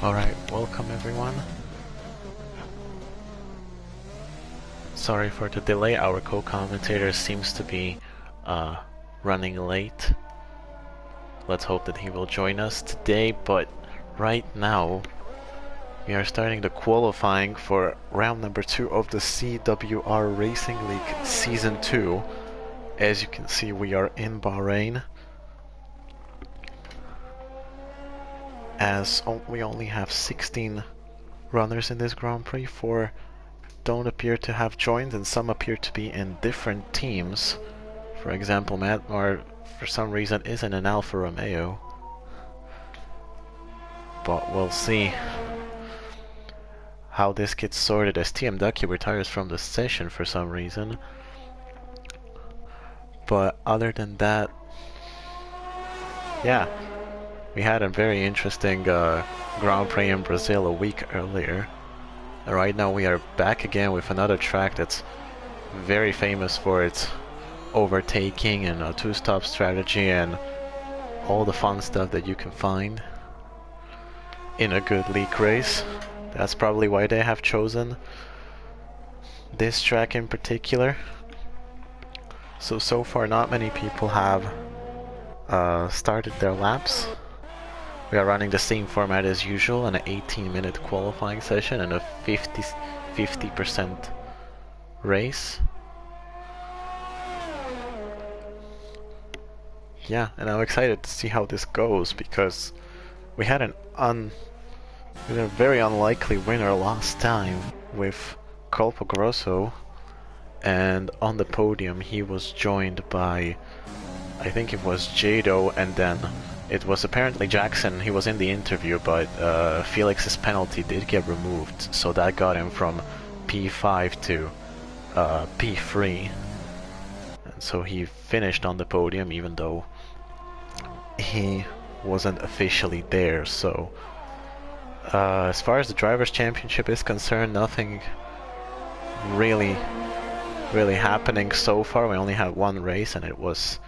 Alright, welcome everyone. Sorry for the delay, our co-commentator seems to be running late. Let's hope that he will join us today, but right now we are starting the qualifying for round number 2 of the CWR Racing League Season 2. As you can see, we are in Bahrain. As we only have 16 runners in this Grand Prix, 4 don't appear to have joined and some appear to be in different teams. For example, Matmar for some reason is in an Alfa Romeo. But we'll see how this gets sorted as TM Ducky retires from the session for some reason. But other than that, yeah, we had a very interesting Grand Prix in Brazil a week earlier. And right now we are back again with another track that's very famous for its overtaking and a two-stop strategy and all the fun stuff that you can find in a good league race. That's probably why they have chosen this track in particular. So far not many people have started their laps. We are running the same format as usual, an 18-minute qualifying session and a 50% race. Yeah, and I'm excited to see how this goes because we had a very unlikely winner last time with Colpo Grosso, and on the podium he was joined by, I think it was Jado, and then it was apparently Jackson. He was in the interview, but Felix's penalty did get removed, so that got him from P5 to P3. And so he finished on the podium even though he wasn't officially there. So as far as the Drivers' Championship is concerned, nothing really happening so far. We only had one race and it was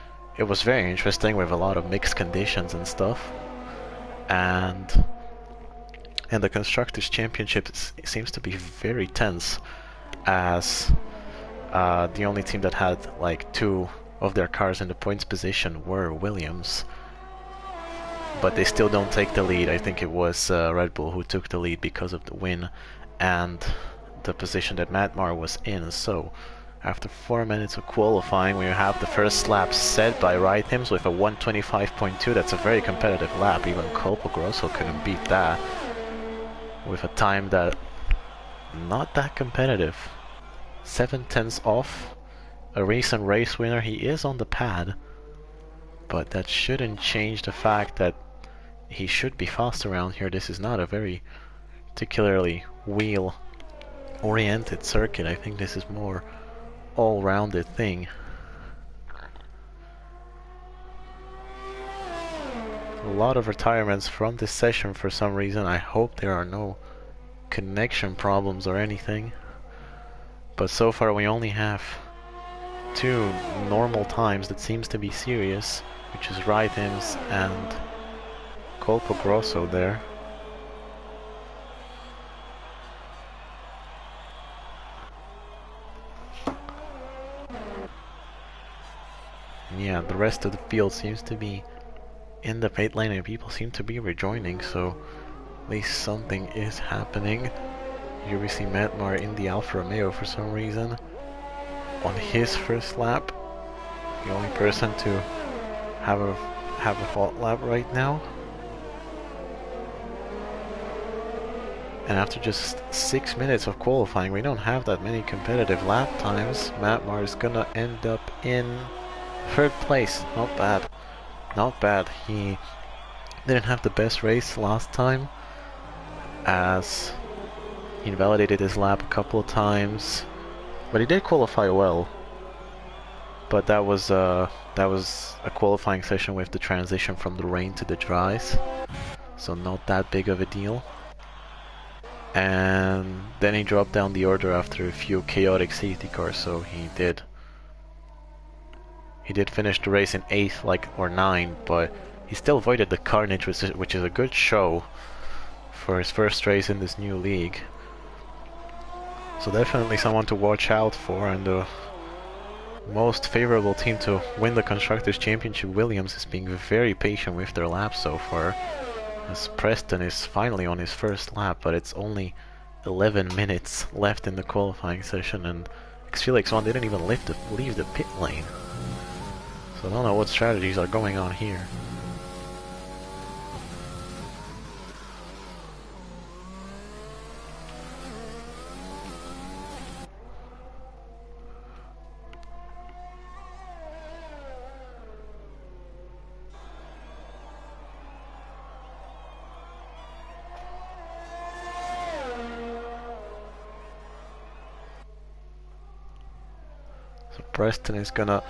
very interesting with a lot of mixed conditions and stuff. And the Constructors' Championship seems to be very tense, as the only team that had like 2 of their cars in the points position were Williams. But they still don't take the lead. I think it was Red Bull who took the lead because of the win and the position that Matmar was in. So after 4 minutes of qualifying, we have the first lap set by Rhythms with a 1:25.2. That's a very competitive lap. Even Colpo Grosso couldn't beat that with a time that not that competitive. 7/10 off. A recent race winner. He is on the pad, but that shouldn't change the fact that he should be fast around here. This is not a very particularly wheel-oriented circuit. I think this is more all-rounded thing. A lot of retirements from this session for some reason. I hope there are no connection problems or anything. But so far we only have 2 normal times that seems to be serious, which is Rhythms and Colpo Grosso there. Yeah, the rest of the field seems to be in the pit lane and people seem to be rejoining, so at least something is happening. Here we see Matmar in the Alfa Romeo for some reason on his first lap, the only person to have a hot lap right now. And after just 6 minutes of qualifying, we don't have that many competitive lap times. Matmar is gonna end up in 3rd place. Not bad. Not bad. He didn't have the best race last time, as he invalidated his lap a couple of times, but he did qualify well. But that was a qualifying session with the transition from the rain to the dries, so not that big of a deal. And then he dropped down the order after a few chaotic safety cars, so he did finish the race in 8th, or 9th, but he still avoided the carnage, which is a good show for his first race in this new league. So definitely someone to watch out for, and the most favorable team to win the Constructors' Championship, Williams, is being very patient with their laps so far, as Preston is finally on his first lap, but it's only 11 minutes left in the qualifying session, and X1 didn't even leave the pit lane. So I don't know what strategies are going on here. So Preston is gonna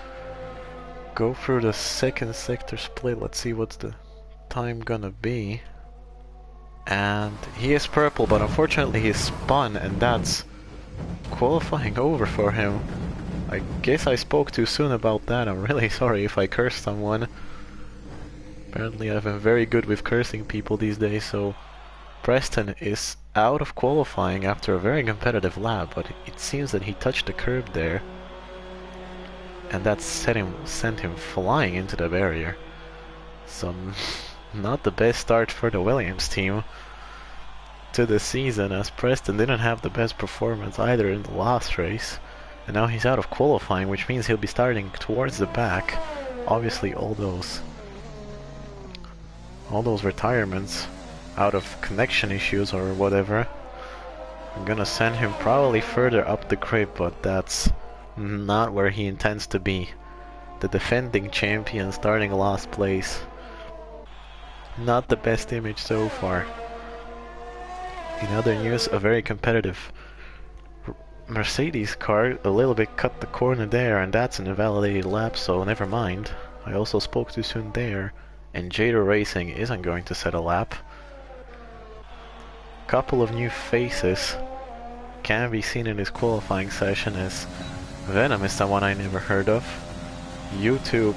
go through the second sector split. Let's see what's the time gonna be. And he is purple, but unfortunately he's spun, and that's qualifying over for him. I guess I spoke too soon about that. I'm really sorry if I cursed someone. Apparently I've been very good with cursing people these days, so Preston is out of qualifying after a very competitive lap, but it seems that he touched the curb there, and that sent him flying into the barrier. So not the best start for the Williams team to the season, as Preston didn't have the best performance either in the last race, and now he's out of qualifying, which means he'll be starting towards the back. Obviously all those retirements out of connection issues or whatever, I'm gonna send him probably further up the grid, but that's not where he intends to be. The defending champion starting last place. Not the best image so far. In other news, a very competitive Mercedes car a little bit cut the corner there, and that's an invalidated lap, so never mind. I also spoke too soon there, and Jado Racing isn't going to set a lap. Couple of new faces can be seen in this qualifying session, as Venom is someone I never heard of. YouTube,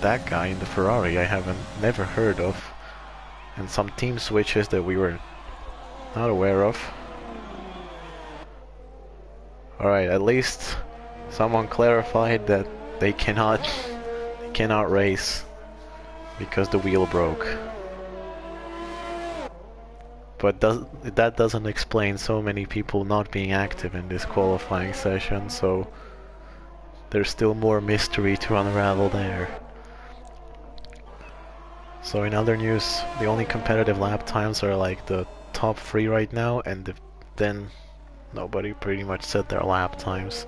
that guy in the Ferrari I never heard of. And some team switches that we were not aware of. Alright, at least someone clarified that they cannot race because the wheel broke. But that doesn't explain so many people not being active in this qualifying session, so there's still more mystery to unravel there. So in other news, the only competitive lap times are like the top 3 right now, and then nobody pretty much set their lap times.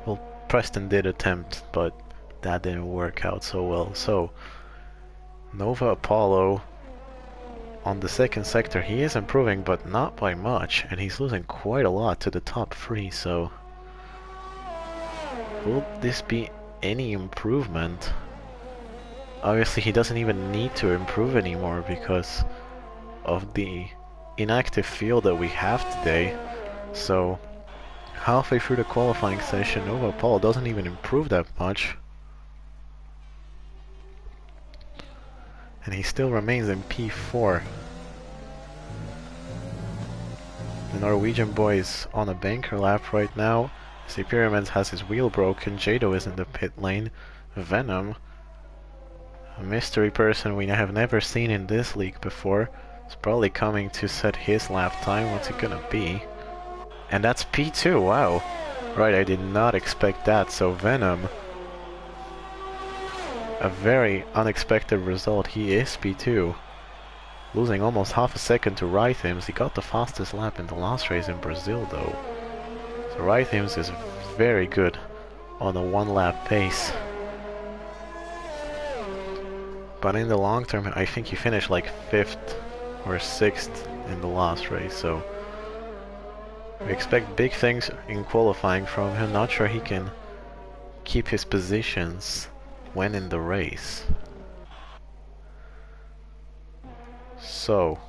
Well, Preston did attempt, but that didn't work out so well. So Nova Apollo on the second sector, he is improving, but not by much, and he's losing quite a lot to the top 3, so will this be any improvement? Obviously he doesn't even need to improve anymore because of the inactive field that we have today. So halfway through the qualifying session, Nova Apollo doesn't even improve that much, and he still remains in P4. The Norwegian boy is on a banker lap right now. Pyramid has his wheel broken. Jado is in the pit lane. Venom, a mystery person we have never seen in this league before, is probably coming to set his lap time. What's it gonna be? And that's P2, wow. Right, I did not expect that. So Venom, a very unexpected result. He is P2, losing almost half a second to Rythims. He got the fastest lap in the last race in Brazil though. So Rythims is very good on a 1 lap pace. But in the long term, I think he finished like 5th or 6th in the last race, so we expect big things in qualifying from him. Not sure he can keep his positions when in the race. So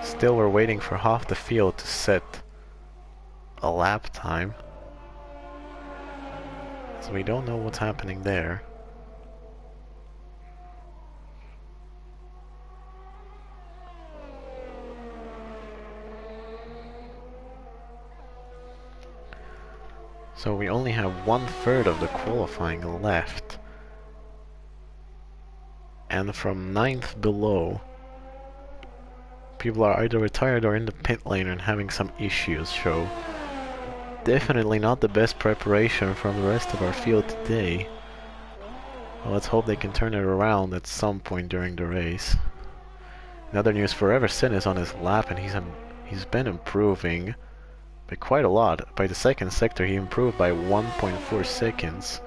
still we're waiting for half the field to set a lap time, so we don't know what's happening there. So we only have 1/3 of the qualifying left. And from 9th below, people are either retired or in the pit lane and having some issues, so definitely not the best preparation from the rest of our field today. Well, let's hope they can turn it around at some point during the race. In other news, Forever Sin is on his lap and he's been improving by quite a lot. By the second sector he improved by 1.4 seconds,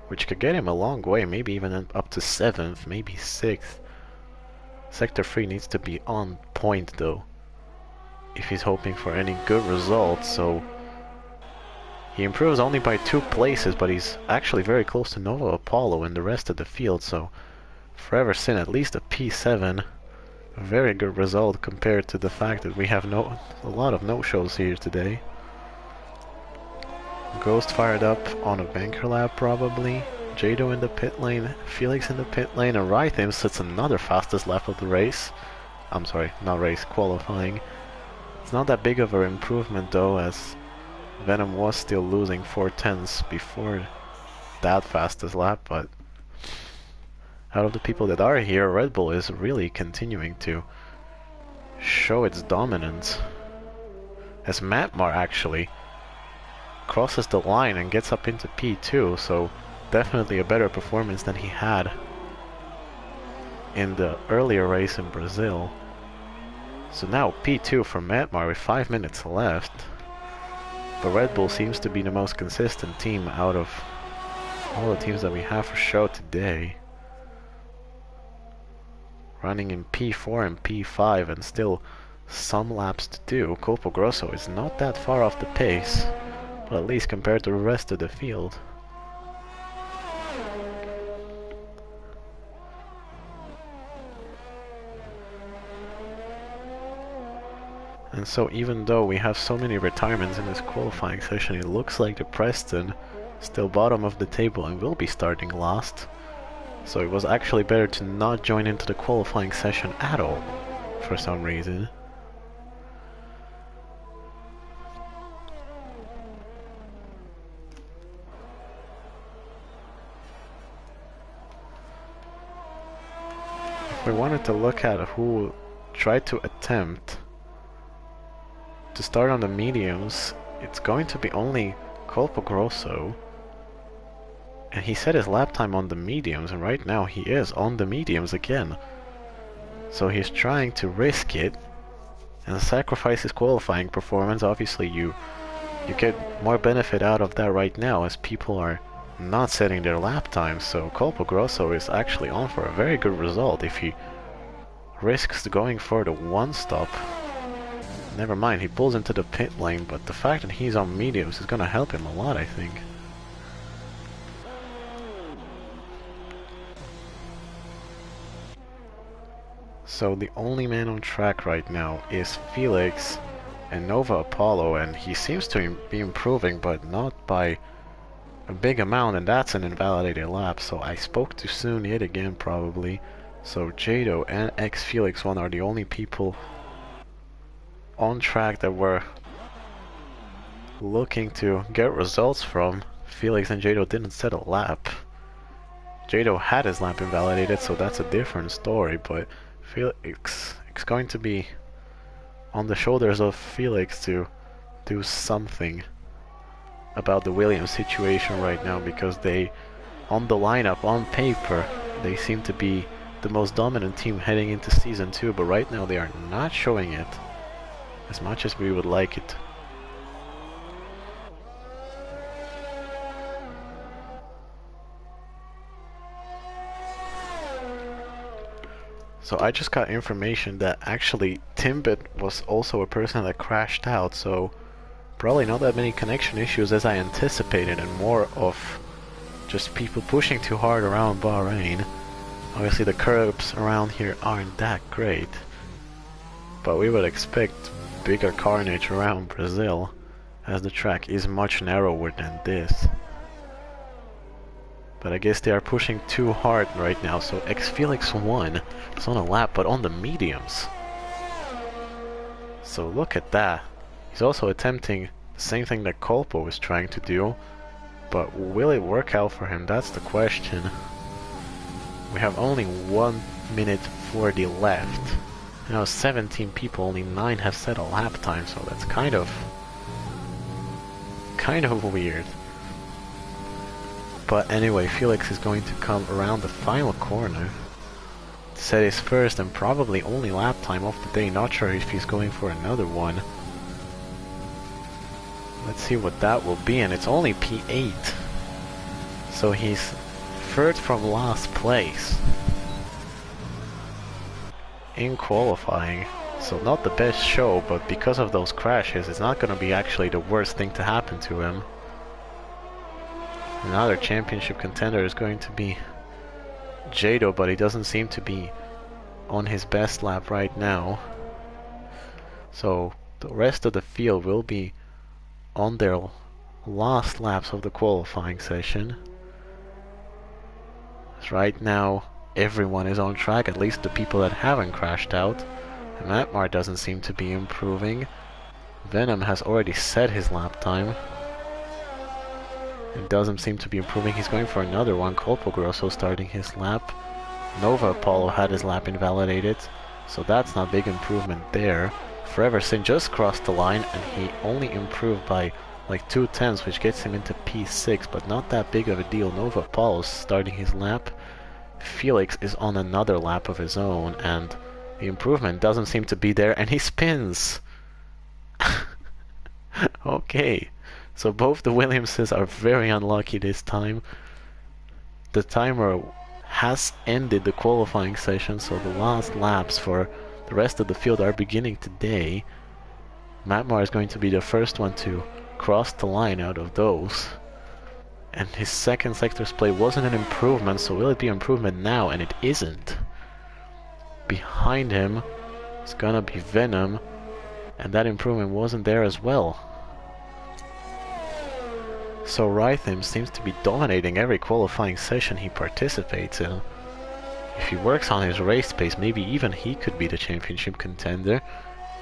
which could get him a long way, maybe even up to 7th, maybe 6th. Sector 3 needs to be on point though, if he's hoping for any good results, so he improves only by 2 places, but he's actually very close to Nova Apollo and the rest of the field, so Forever Sin at least a P7. A very good result compared to the fact that we have a lot of no-shows here today. Ghost fired up on a banker lap probably. Jado in the pit lane, Felix in the pit lane, and Rhythm sits another fastest lap of the race. I'm sorry, not race, qualifying. It's not that big of an improvement though, as Venom was still losing 4/10 before that fastest lap, but out of the people that are here, Red Bull is really continuing to show its dominance. As Matmar actually crosses the line and gets up into P2, so definitely a better performance than he had in the earlier race in Brazil. So now P2 for Matmar with 5 minutes left. But Red Bull seems to be the most consistent team out of all the teams that we have for show today. Running in P4 and P5 and still some laps to do. Colpo Grosso is not that far off the pace, but at least compared to the rest of the field. And so even though we have so many retirements in this qualifying session, it looks like the Preston still bottom of the table and will be starting last. So it was actually better to not join into the qualifying session at all, for some reason. If we wanted to look at who tried to attempt to start on the mediums, it's going to be only Colpo Grosso. And he set his lap time on the mediums, and right now he is on the mediums again. So he's trying to risk it and sacrifice his qualifying performance. Obviously you get more benefit out of that right now, as people are not setting their lap times. So Colpo Grosso is actually on for a very good result if he risks going for the one stop. Never mind, he pulls into the pit lane, but the fact that he's on mediums is gonna help him a lot, I think. So the only man on track right now is Felix and Nova Apollo, and he seems to be improving, but not by a big amount, and that's an invalidated lap, so I spoke too soon yet again probably. So Jado and Felix1 are the only people on track that we're looking to get results from. Felix and Jado didn't set a lap. Jado had his lap invalidated, so that's a different story, but Felix, it's going to be on the shoulders of Felix to do something about the Williams situation right now, because they, on the lineup, on paper, they seem to be the most dominant team heading into Season 2, but right now they are not showing it as much as we would like it. So I just got information that actually Timbit was also a person that crashed out, so probably not that many connection issues as I anticipated, and more of just people pushing too hard around Bahrain. Obviously the curbs around here aren't that great, but we would expect bigger carnage around Brazil, as the track is much narrower than this. But I guess they are pushing too hard right now, so Felix1 is on a lap, but on the mediums. So look at that. He's also attempting The same thing that Kolpo is trying to do, but will it work out for him? That's the question. We have only 1 minute 40 left. Now 17 people, only 9 have set a lap time, so that's kind of weird. But anyway, Felix is going to come around the final corner to set his first and probably only lap time of the day. Not sure if he's going for another one. Let's see what that will be, and it's only P8. So he's third from last place in qualifying. So not the best show, but because of those crashes, it's not going to be actually the worst thing to happen to him. Another championship contender is going to be Jado, but he doesn't seem to be on his best lap right now. So the rest of the field will be on their last laps of the qualifying session. Right now everyone is on track, at least the people that haven't crashed out. And Matmar doesn't seem to be improving. Venom has already set his lap time. It doesn't seem to be improving. He's going for another one. Colpo Grosso starting his lap. Nova Apollo had his lap invalidated, so that's not big improvement there. Forever Sin just crossed the line and he only improved by like 2/10, which gets him into P6, but not that big of a deal. Nova Apollo starting his lap. Felix is on another lap of his own and the improvement doesn't seem to be there, and he spins. Okay. So both the Williamses are very unlucky this time. The timer has ended the qualifying session, so the last laps for the rest of the field are beginning today. Matmar is going to be the first one to cross the line out of those. And his second sector's play wasn't an improvement, so will it be improvement now? And it isn't. Behind him is gonna be Venom, and that improvement wasn't there as well. So Rhythm seems to be dominating every qualifying session he participates in. If he works on his race pace, maybe even he could be the championship contender.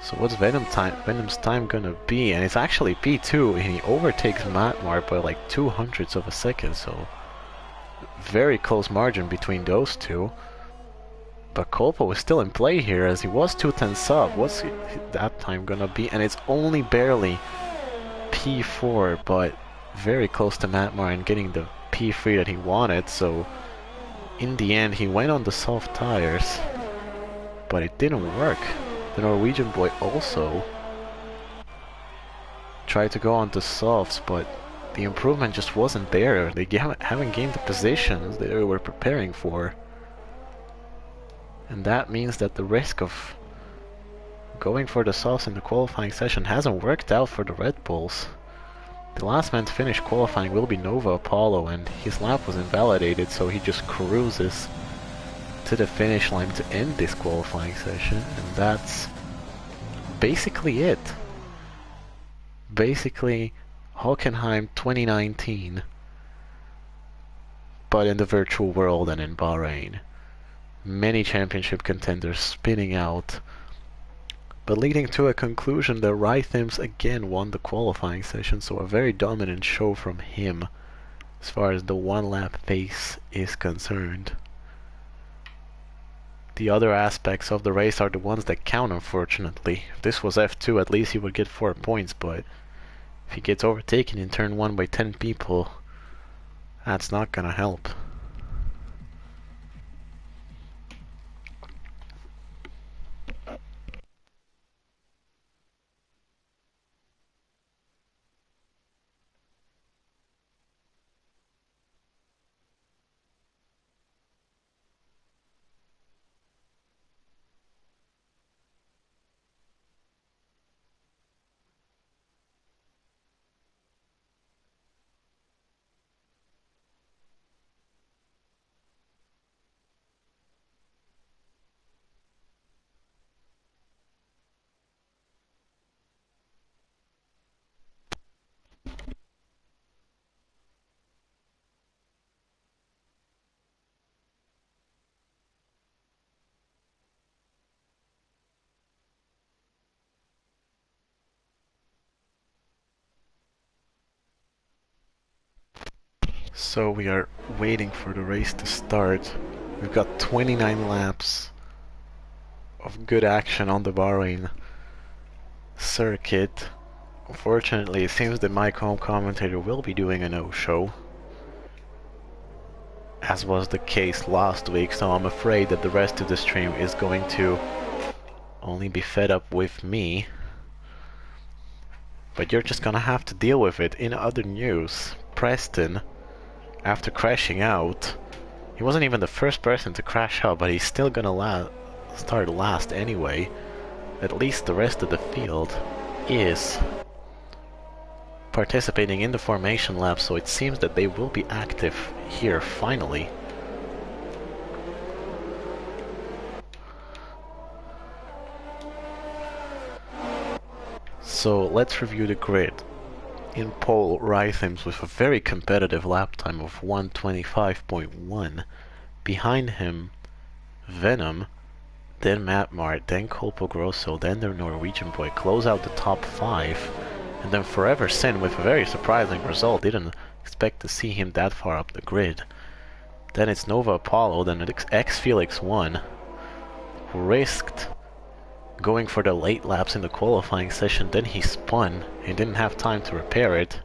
So what's Venom's time gonna be? And it's actually P2, and he overtakes Matmar by like 0.02 of a second, so very close margin between those two. But Kolpo was still in play here, as he was 2:10 sub. What's that time gonna be? And it's only barely P4, but very close to Matmar and getting the P3 that he wanted. So in the end he went on the soft tires, but it didn't work. The Norwegian boy also tried to go on the softs, but the improvement just wasn't there. They haven't gained the positions they were preparing for. And that means that the risk of going for the softs in the qualifying session hasn't worked out for the Red Bulls. The last man to finish qualifying will be Nova Apollo, and his lap was invalidated, so he just cruises to the finish line to end this qualifying session, and that's basically it. Basically Hockenheim 2019, but in the virtual world and in Bahrain. Many championship contenders spinning out, but leading to a conclusion that Rhythms again won the qualifying session, so a very dominant show from him as far as the one lap pace is concerned. The other aspects of the race are the ones that count, unfortunately. If this was F2, at least he would get 4 points, but if he gets overtaken in turn 1 by 10 people, that's not gonna help. So we are waiting for the race to start. We've got 29 laps of good action on the Bahrain circuit. Unfortunately, it seems that my home commentator will be doing a no-show, as was the case last week, so I'm afraid that the rest of the stream is going to only be fed up with me. But you're just gonna have to deal with it. In other news, Preston, after crashing out, he wasn't even the first person to crash out, but he's still gonna start last anyway. At least the rest of the field is participating in the formation lap, so it seems that they will be active here finally. So let's review the grid. In pole, Rhythms with a very competitive lap time of 1:25.1. Behind him, Venom, then Matmar, then Colpo Grosso, then the Norwegian boy close out the top 5. And then Forever Sin with a very surprising result. Didn't expect to see him that far up the grid. Then it's Nova Apollo, then X Felix 1, who risked going for the late laps in the qualifying session. Then he spun. He didn't have time to repair it.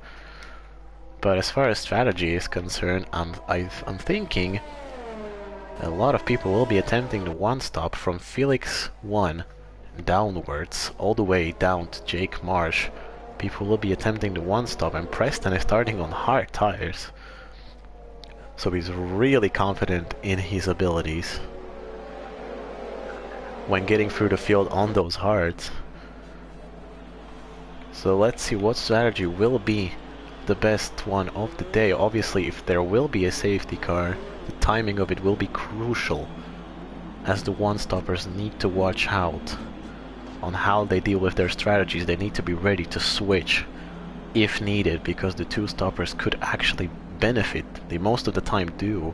But as far as strategy is concerned, I'm thinking a lot of people will be attempting the one-stop from Felix 1 downwards, all the way down to Jake Marsh. People will be attempting the one-stop, and Preston is starting on hard tires. So he's really confident in his abilities when getting through the field on those hards. So let's see what strategy will be the best one of the day. Obviously, if there will be a safety car, the timing of it will be crucial, as the one-stoppers need to watch out on how they deal with their strategies. They need to be ready to switch if needed, because the two-stoppers could actually benefit, they most of the time do,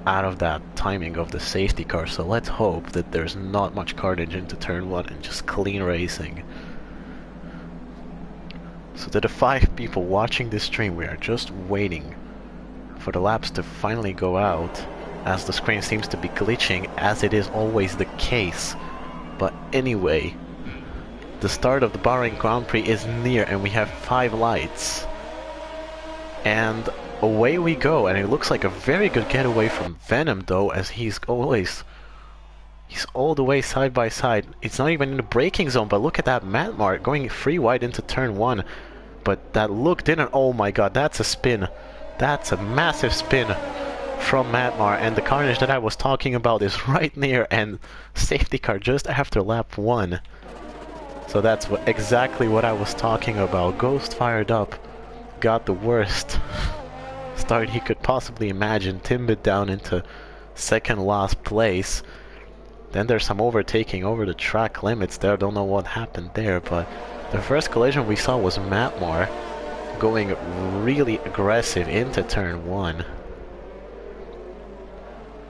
out of that timing of the safety car. So let's hope that there's not much carnage into turn 1 and just clean racing. So to the 5 people watching this stream, we are just waiting for the laps to finally go out, as the screen seems to be glitching, as it is always the case. But anyway, the start of the Bahrain Grand Prix is near, and we have 5 lights. And away we go, and it looks like a very good getaway from Venom though, as he's all the way side by side. It's not even in the braking zone, but look at that Matmar going free wide into turn 1. But that look didn't, oh my god, that's a spin. That's a massive spin from Matmar, and the carnage that I was talking about is right near, and safety car just after lap 1. So that's exactly what I was talking about. Ghost fired up, got the worst start he could possibly imagine, timbered down into second last place. Then there's some overtaking over the track limits there, don't know what happened there, but the first collision we saw was Matmar going really aggressive into turn 1.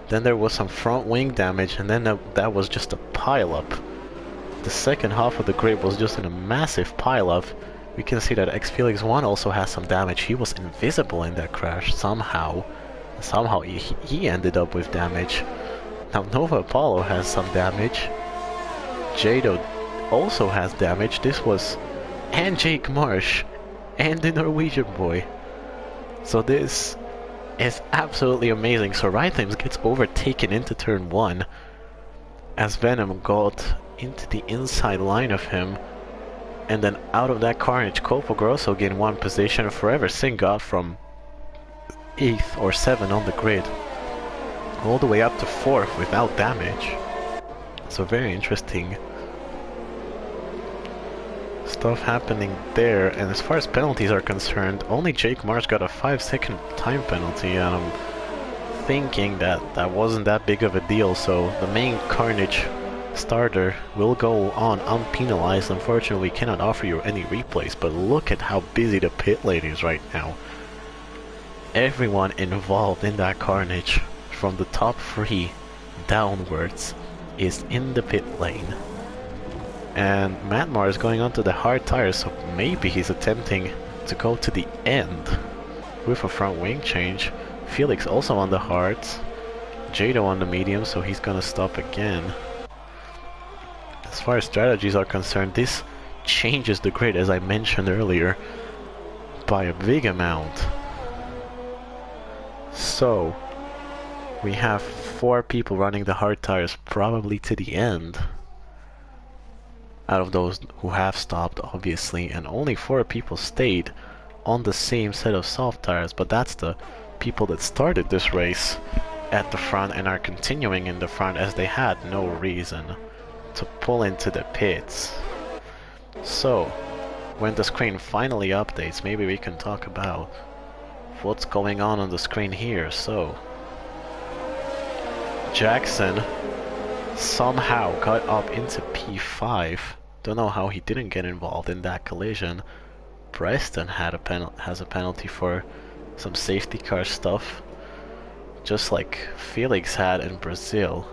Then there was some front wing damage, and then that was just a pile-up. The second half of the grid was just in a massive pile-up. We can see that X Felix 1 also has some damage. He was invisible in that crash somehow. Somehow he ended up with damage. Now Nova Apollo has some damage. Jado also has damage. And Jake Marsh and the Norwegian boy. So this is absolutely amazing. So Rhythms gets overtaken into turn 1 as Venom got into the inside line of him, and then out of that carnage Colpo Grosso gained 1 position. Forever Sin got from 8th or 7th on the grid all the way up to 4th without damage. So very interesting stuff happening there. And as far as penalties are concerned, only Jake Marsh got a 5-second time penalty, and I'm thinking that that wasn't that big of a deal. So the main carnage starter will go on unpenalized. Unfortunately, we cannot offer you any replays, but look at how busy the pit lane is right now. Everyone involved in that carnage from the top 3 downwards is in the pit lane. And Matmar is going onto the hard tires, so maybe he's attempting to go to the end with a front wing change. Felix also on the hards. Jado on the medium, so he's gonna stop again. As far as strategies are concerned, this changes the grid, as I mentioned earlier, by a big amount. So, we have 4 people running the hard tires probably to the end. Out of those who have stopped, obviously, and only 4 people stayed on the same set of soft tires, but that's the people that started this race at the front and are continuing in the front, as they had no reason to pull into the pits. So, when the screen finally updates, maybe we can talk about what's going on the screen here. So, Jackson somehow got up into P5. Don't know how he didn't get involved in that collision. Preston had has a penalty for some safety car stuff, just like Felix had in Brazil.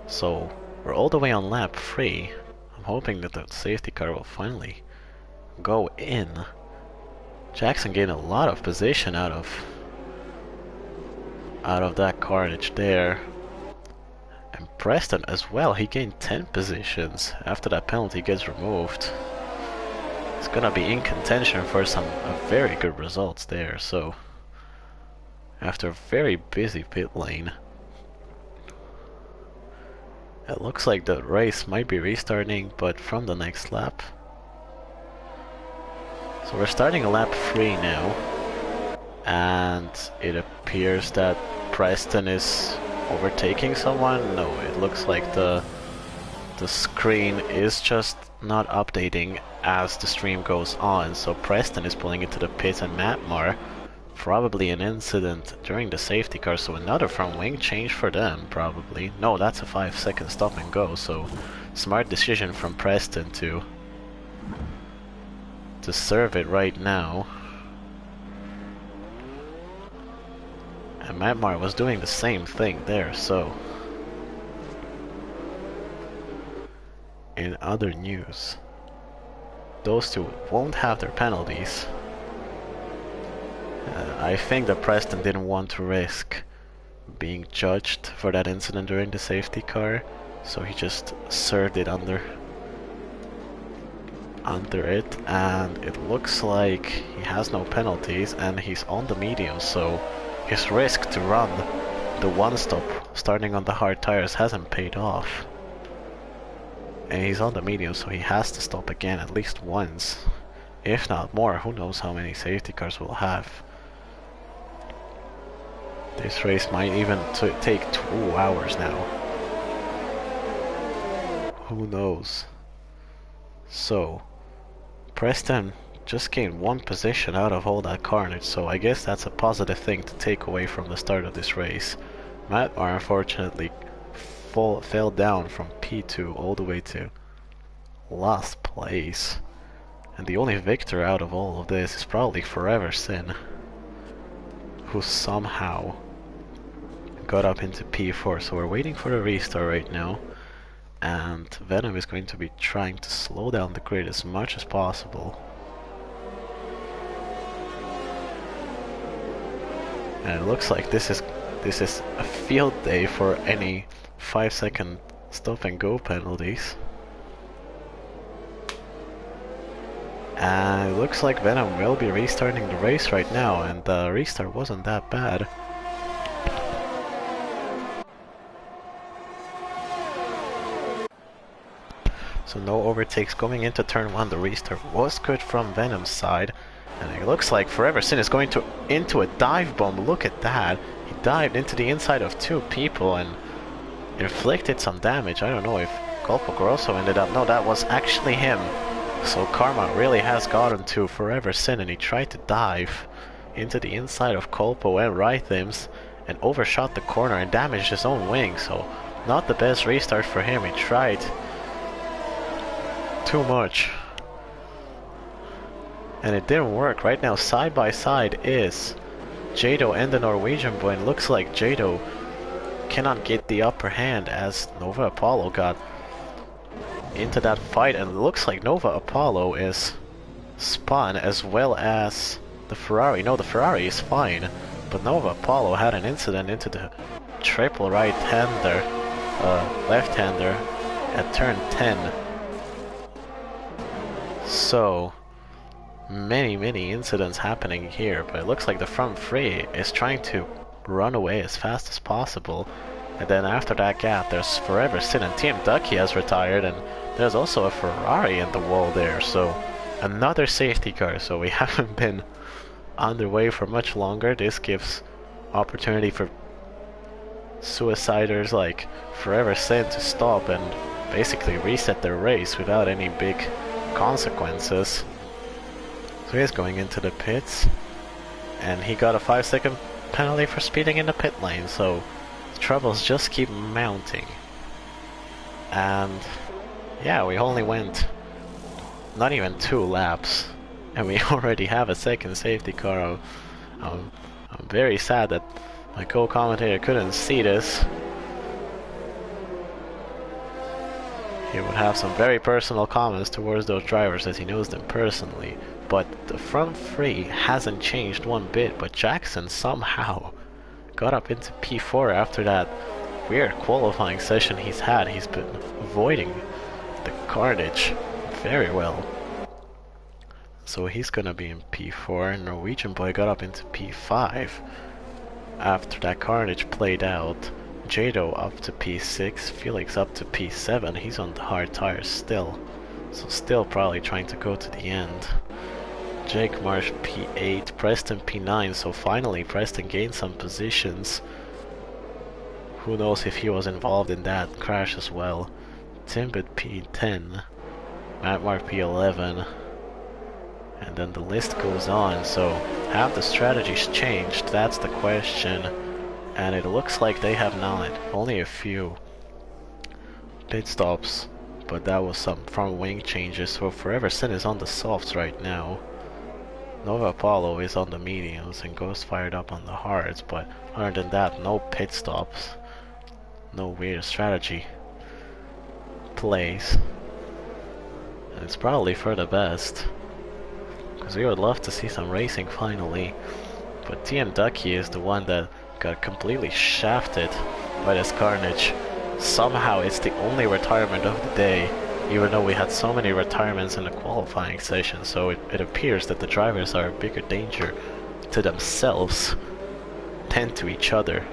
So we're all the way on lap 3. I'm hoping that the safety car will finally go in. Jackson gained a lot of position out of that carnage there. And Preston as well, he gained 10 positions after that penalty gets removed. It's gonna be in contention for some very good results there. So after a very busy pit lane, it looks like the race might be restarting, but from the next lap. So we're starting a lap 3 now, and it appears that Preston is overtaking someone. No, it looks like the screen is just not updating as the stream goes on. So Preston is pulling into the pits, and Matmar, probably an incident during the safety car, so another front wing change for them, probably. No, that's a 5-second stop and go, so smart decision from Preston to serve it right now. And Matmar was doing the same thing there. So in other news, those two won't have their penalties. I think that Preston didn't want to risk being judged for that incident during the safety car, so he just served it under it, and it looks like he has no penalties, and he's on the medium, so his risk to run the one stop starting on the hard tires hasn't paid off. And he's on the medium, so he has to stop again at least once, if not more. Who knows how many safety cars we'll have. This race might even take 2 hours now. Who knows? So, Preston just gained 1 position out of all that carnage, so I guess that's a positive thing to take away from the start of this race. Matmar unfortunately fell down from P2 all the way to last place. And the only victor out of all of this is probably Forever Sin, who somehow got up into P4. So we're waiting for the restart right now, and Venom is going to be trying to slow down the grid as much as possible. And it looks like this is a field day for any 5-second stop and go penalties. And it looks like Venom will be restarting the race right now, and the restart wasn't that bad. So no overtakes going into turn 1. The restart was good from Venom's side, and it looks like Forever Sin is going into a dive bomb. Look at that. He dived into the inside of 2 people and inflicted some damage. I don't know if Colpo Grosso ended up... No, that was actually him. So karma really has gotten to Forever Sin, and he tried to dive into the inside of Colpo and Rhythms and overshot the corner and damaged his own wing. So not the best restart for him. He tried too much, and it didn't work. Right now, side by side is Jado and the Norwegian boy, and it looks like Jado cannot get the upper hand as Nova Apollo got into that fight, and it looks like Nova Apollo is spun, as well as the Ferrari. No, the Ferrari is fine, but Nova Apollo had an incident into the triple right-hander, left-hander at turn 10. So many incidents happening here, but it looks like the front three is trying to run away as fast as possible. And then after that gap, there's Forever Sin, and Team Ducky has retired, and there's also a Ferrari in the wall there, so another safety car. So we haven't been underway for much longer. This gives opportunity for suiciders like Forever Sin to stop and basically reset their race without any big consequences. So he's going into the pits, and he got a 5-second penalty for speeding in the pit lane, so the troubles just keep mounting. And yeah, we only went not even 2 laps, and we already have a second safety car. I'm very sad that my co-commentator couldn't see this. He would have some very personal comments towards those drivers as he knows them personally. But the front three hasn't changed one bit, but Jackson somehow got up into P4 after that weird qualifying session he's had. He's been avoiding the carnage very well. So he's gonna be in P4. Norwegian Boy got up into P5 after that carnage played out. Jado up to P6, Felix up to P7. He's on the hard tires still, so still probably trying to go to the end. Jake Marsh P8, Preston P9, so finally Preston gained some positions. Who knows if he was involved in that crash as well. Timbit P10, Matt Mark P11, and then the list goes on. So have the strategies changed? That's the question. And it looks like they have not. Only a few pit stops, but that was some front wing changes. So Forever Sin is on the softs right now. Nova Apollo is on the mediums, and Ghost fired up on the hards, but other than that, no pit stops. No weird strategy plays. And it's probably for the best, because we would love to see some racing finally. But TM Ducky is the one that got completely shafted by this carnage. Somehow it's the only retirement of the day, even though we had so many retirements in the qualifying session. So it appears that the drivers are a bigger danger to themselves than to each other.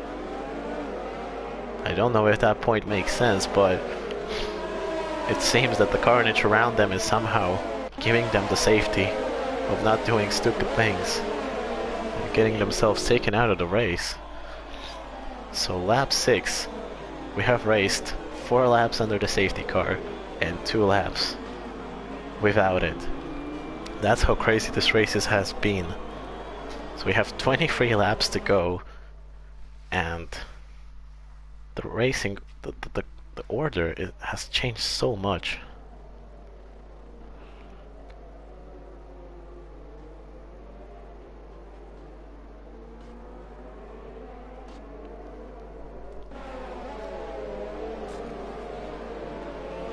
I don't know if that point makes sense, but it seems that the carnage around them is somehow giving them the safety of not doing stupid things and getting themselves taken out of the race. So lap 6, we have raced 4 laps under the safety car and 2 laps without it. That's how crazy this race has been. So we have 23 laps to go, and the racing, the order has changed so much.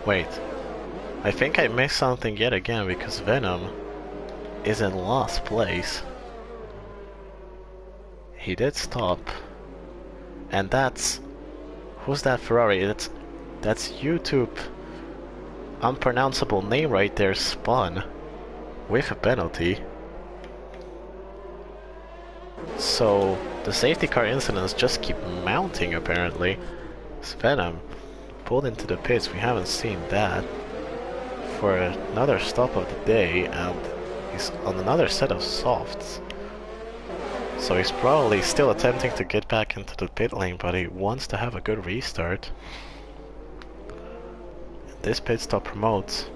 Wait, I think I missed something yet again, because Venom is in last place. He did stop, and that's... who's that Ferrari? That's YouTube unpronounceable name right there, Spun, with a penalty. So the safety car incidents just keep mounting apparently. Venom pulled into the pits, we haven't seen that, for another stop of the day, and he's on another set of softs. So he's probably still attempting to get back into the pit lane, but he wants to have a good restart. This pit stop promotes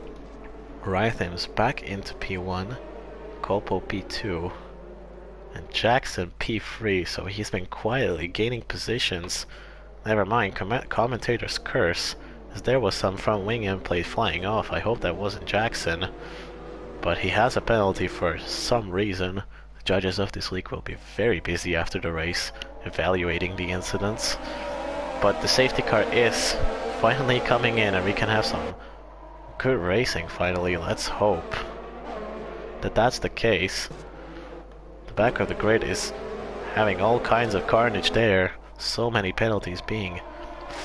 Rhythms back into P1, Colpo P2, and Jackson P3, so he's been quietly gaining positions. Never mind, commentator's curse, as there was some front wing end plate flying off. I hope that wasn't Jackson, but he has a penalty for some reason. The judges of this league will be very busy after the race, evaluating the incidents. But the safety car is finally coming in, and we can have some good racing finally. Let's hope that that's the case. The back of the grid is having all kinds of carnage there. So many penalties being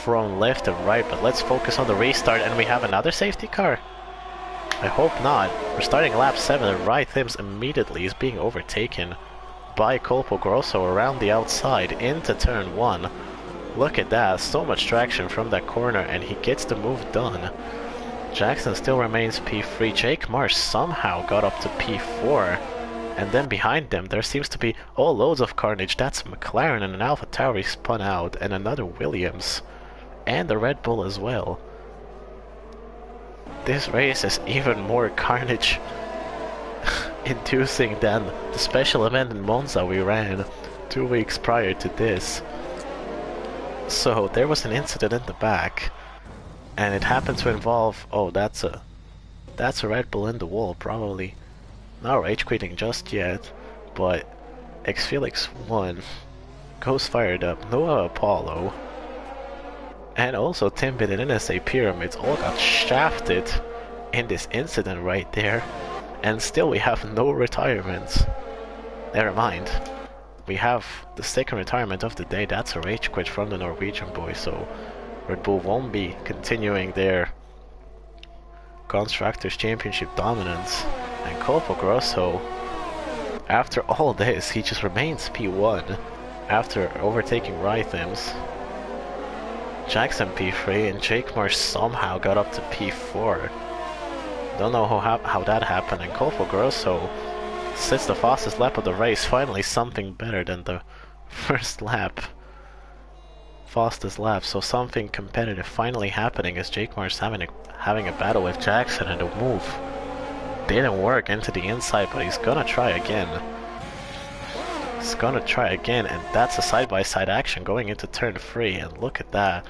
thrown left and right, but let's focus on the restart, and we have another safety car? I hope not. We're starting lap 7 and Rhythms immediately is being overtaken by Colpo Grosso around the outside into turn 1. Look at that, so much traction from that corner, and he gets the move done. Jackson still remains P3. Jake Marsh somehow got up to P4. And then behind them there seems to be loads of carnage. That's McLaren and an AlphaTauri spun out, and another Williams. And a Red Bull as well. This race is even more carnage inducing than the special event in Monza we ran 2 weeks prior to this. So there was an incident in the back, and it happened to involve, that's a Red Bull in the wall, probably. Not rage quitting just yet, but X-Felix 1 goes fired up, Noah Apollo, and also Timbit and NSA Pyramids all got shafted in this incident right there, and still we have no retirements. Never mind. We have the second retirement of the day. That's a rage quit from the Norwegian boy, so Red Bull won't be continuing their Constructors' Championship dominance. And Colpo Grosso, after all this, he just remains P1 after overtaking Rhythms. Jackson P3, and Jake Marsh somehow got up to P4. Don't know how that happened, and Colpo Grosso sits the fastest lap of the race, finally something better than the first lap. Fastest lap, so something competitive finally happening as Jake Marsh having a battle with Jackson, and the move didn't work into the inside, but he's gonna try again. He's gonna try again, and that's a side-by-side action going into turn 3, and look at that.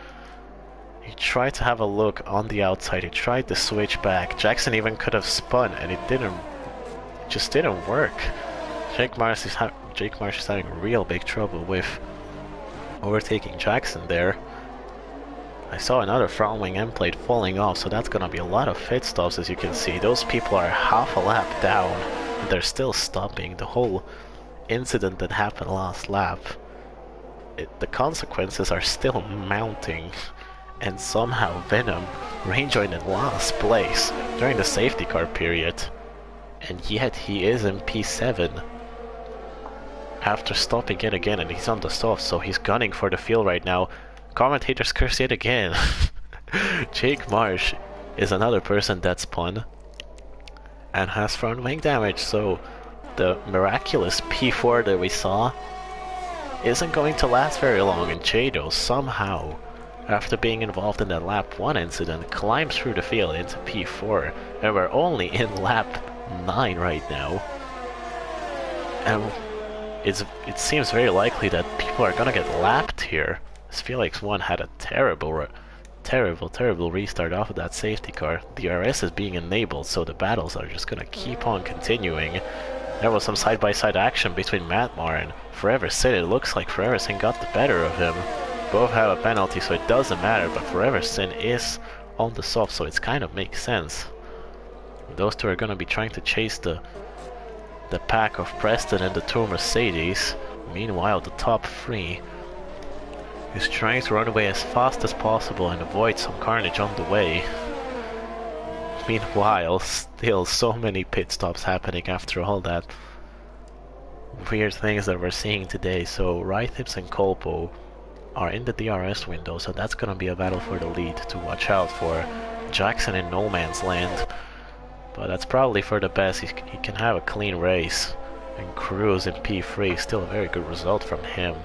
He tried to have a look on the outside, he tried to switch back. Jackson even could have spun, and it just didn't work. Jake Marsh is having real big trouble with overtaking Jackson there. I saw another front wing end plate falling off, so that's gonna be a lot of pit stops. As you can see, those people are half a lap down and they're still stopping. The whole incident that happened last lap, the consequences are still mounting, and somehow Venom rejoined in last place during the safety car period, and yet he is in P7 after stopping it again, and he's on the soft, so he's gunning for the field right now. Commentators curse it again. Jake Marsh is another person that spun and has front wing damage, so the miraculous P4 that we saw isn't going to last very long, and Chado somehow, after being involved in that lap 1 incident, climbs through the field into P4, and we're only in lap 9 right now. And it seems very likely that people are gonna get lapped here. Felix 1 had a terrible restart off of that safety car. The RS is being enabled, so the battles are just gonna keep on continuing. There was some side-by-side action between Matmar and Forever Sin. It looks like Forever Sin got the better of him. Both have a penalty, so it doesn't matter, but Forever Sin is on the soft, so it kind of makes sense. Those two are gonna be trying to chase the pack of Preston and the two Mercedes. Meanwhile, the top 3 is trying to run away as fast as possible and avoid some carnage on the way. Meanwhile, still so many pit stops happening after all that weird things that we're seeing today. So Rhythms and Colpo are in the DRS window, so that's gonna be a battle for the lead to watch out for. Jackson in no man's land, but that's probably for the best. He can have a clean race and cruise in P3. Still a very good result from him.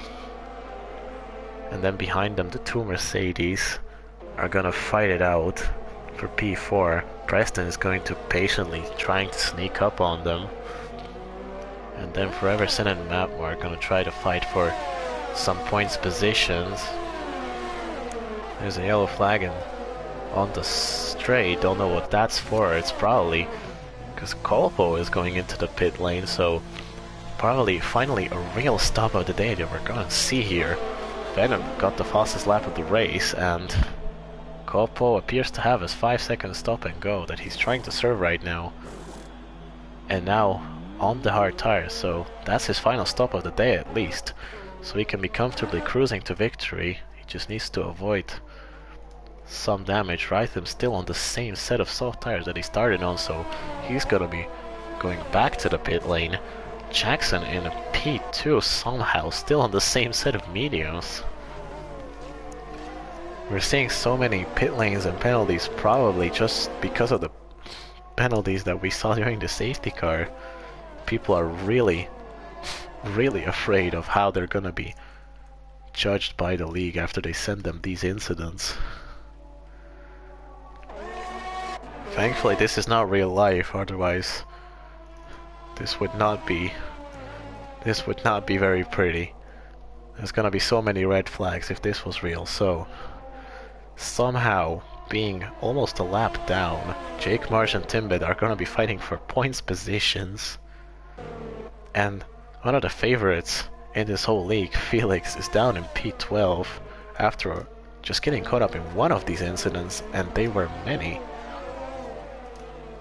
And then behind them, the two Mercedes are gonna fight it out for P4. Preston is going to patiently trying to sneak up on them. And then Forever Sin and Matmar are gonna try to fight for some points positions. There's a yellow flag on the straight. Don't know what that's for. It's probably because Colpo is going into the pit lane, so probably finally a real stop of the day that we're gonna see here. Venom got the fastest lap of the race, and Colpo appears to have his 5-second stop and go that he's trying to serve right now. And now on the hard tire, so that's his final stop of the day at least. So he can be comfortably cruising to victory. He just needs to avoid some damage. Rhythm's still on the same set of soft tires that he started on, so he's gonna be going back to the pit lane. Jackson in P2 somehow still on the same set of mediums. We're seeing so many pit lanes and penalties, probably just because of the penalties that we saw during the safety car. People are really afraid of how they're gonna be judged by the league after they send them these incidents. Thankfully this is not real life, otherwise this would not be very pretty. There's gonna be so many red flags if this was real. So somehow, being almost a lap down, Jake Marsh and Timbit are gonna be fighting for points positions, and one of the favorites in this whole league, Felix, is down in P12 after just getting caught up in one of these incidents, and they were many.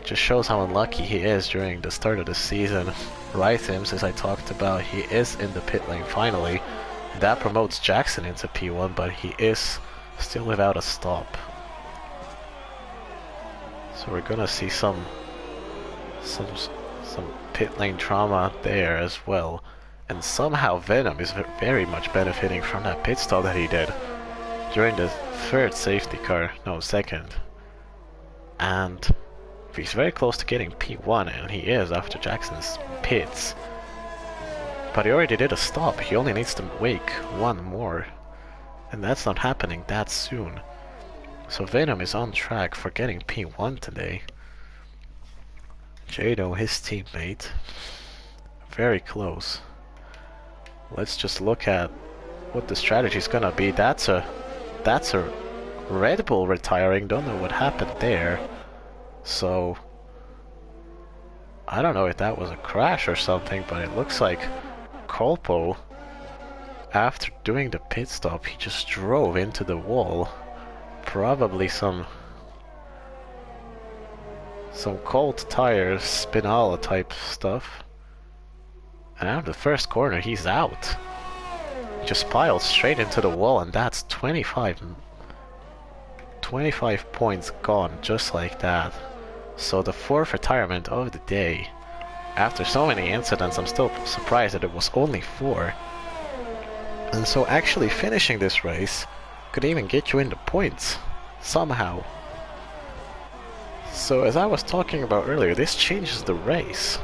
Just shows how unlucky he is during the start of the season. Rhythms, as I talked about, he is in the pit lane finally. That promotes Jackson into P1, but he is still without a stop. So we're gonna see some pit lane trauma there as well. And somehow Venom is very much benefiting from that pit stop that he did during the second. And he's very close to getting P1, and he is after Jackson's pits. But he already did a stop. He only needs to make one more, and that's not happening that soon. So Venom is on track for getting P1 today. Jado, his teammate, very close. Let's just look at what the strategy is gonna be. That's a Red Bull retiring. Don't know what happened there. So I don't know if that was a crash or something, but it looks like Colpo, after doing the pit stop, he just drove into the wall. Probably some cold tires, Spinala type stuff. And out of the first corner, he's out. He just piled straight into the wall, and that's 25 points gone just like that. So the fourth retirement of the day. After so many incidents, I'm still surprised that it was only 4. And so actually finishing this race could even get you into points somehow. So as I was talking about earlier, this changes the race.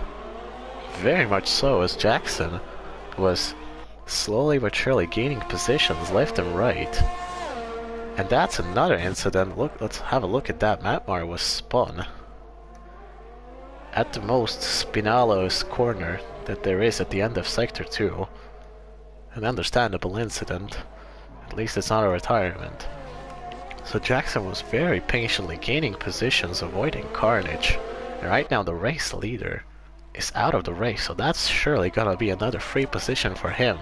Very much so, as Jackson was slowly but surely gaining positions left and right. And that's another incident. Look, let's have a look at that. Matmar was spun at the most Spinalo's corner that there is at the end of Sector 2. An understandable incident. At least it's not a retirement. So Jackson was very patiently gaining positions, avoiding carnage. And right now the race leader is out of the race, so that's surely gonna be another free position for him.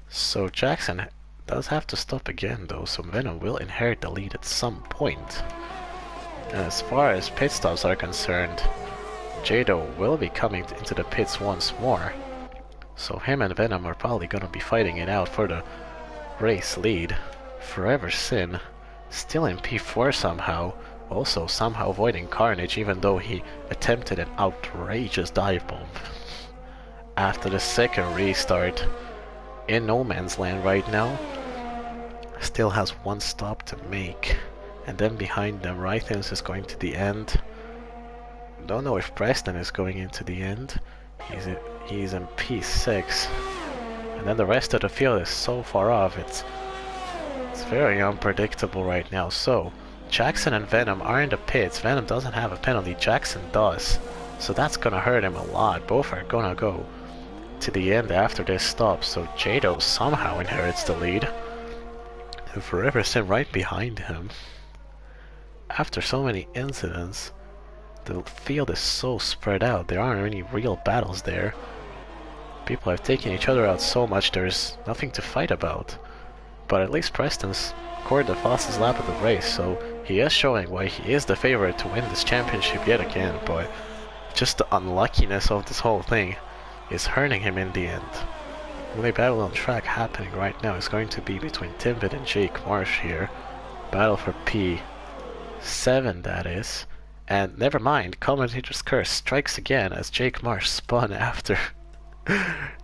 So Jackson does have to stop again though, so Venom will inherit the lead at some point. And as far as pit stops are concerned, Jado will be coming into the pits once more. So him and Venom are probably gonna be fighting it out for the race lead. Forever Sin, still in P4 somehow, also somehow avoiding carnage even though he attempted an outrageous dive bomb. After the second restart, in no man's land right now, still has one stop to make. And then behind them, Rhythms is going to the end. Don't know if Preston is going into the end. He's in P6. And then the rest of the field is so far off, it's very unpredictable right now. So Jackson and Venom are in the pits. Venom doesn't have a penalty, Jackson does. So that's gonna hurt him a lot. Both are gonna go to the end after this stop. So Jado somehow inherits the lead. And Forever Sin right behind him. After so many incidents, the field is so spread out. There aren't any real battles there. People have taken each other out so much, there's nothing to fight about. But at least Preston scored the fastest lap of the race, so he is showing why he is the favorite to win this championship yet again, but just the unluckiness of this whole thing is hurting him in the end. The only battle on track happening right now is going to be between Timbit and Jake Marsh here. Battle for P7, that is. And never mind, Commentator's Curse strikes again as Jake Marsh spun after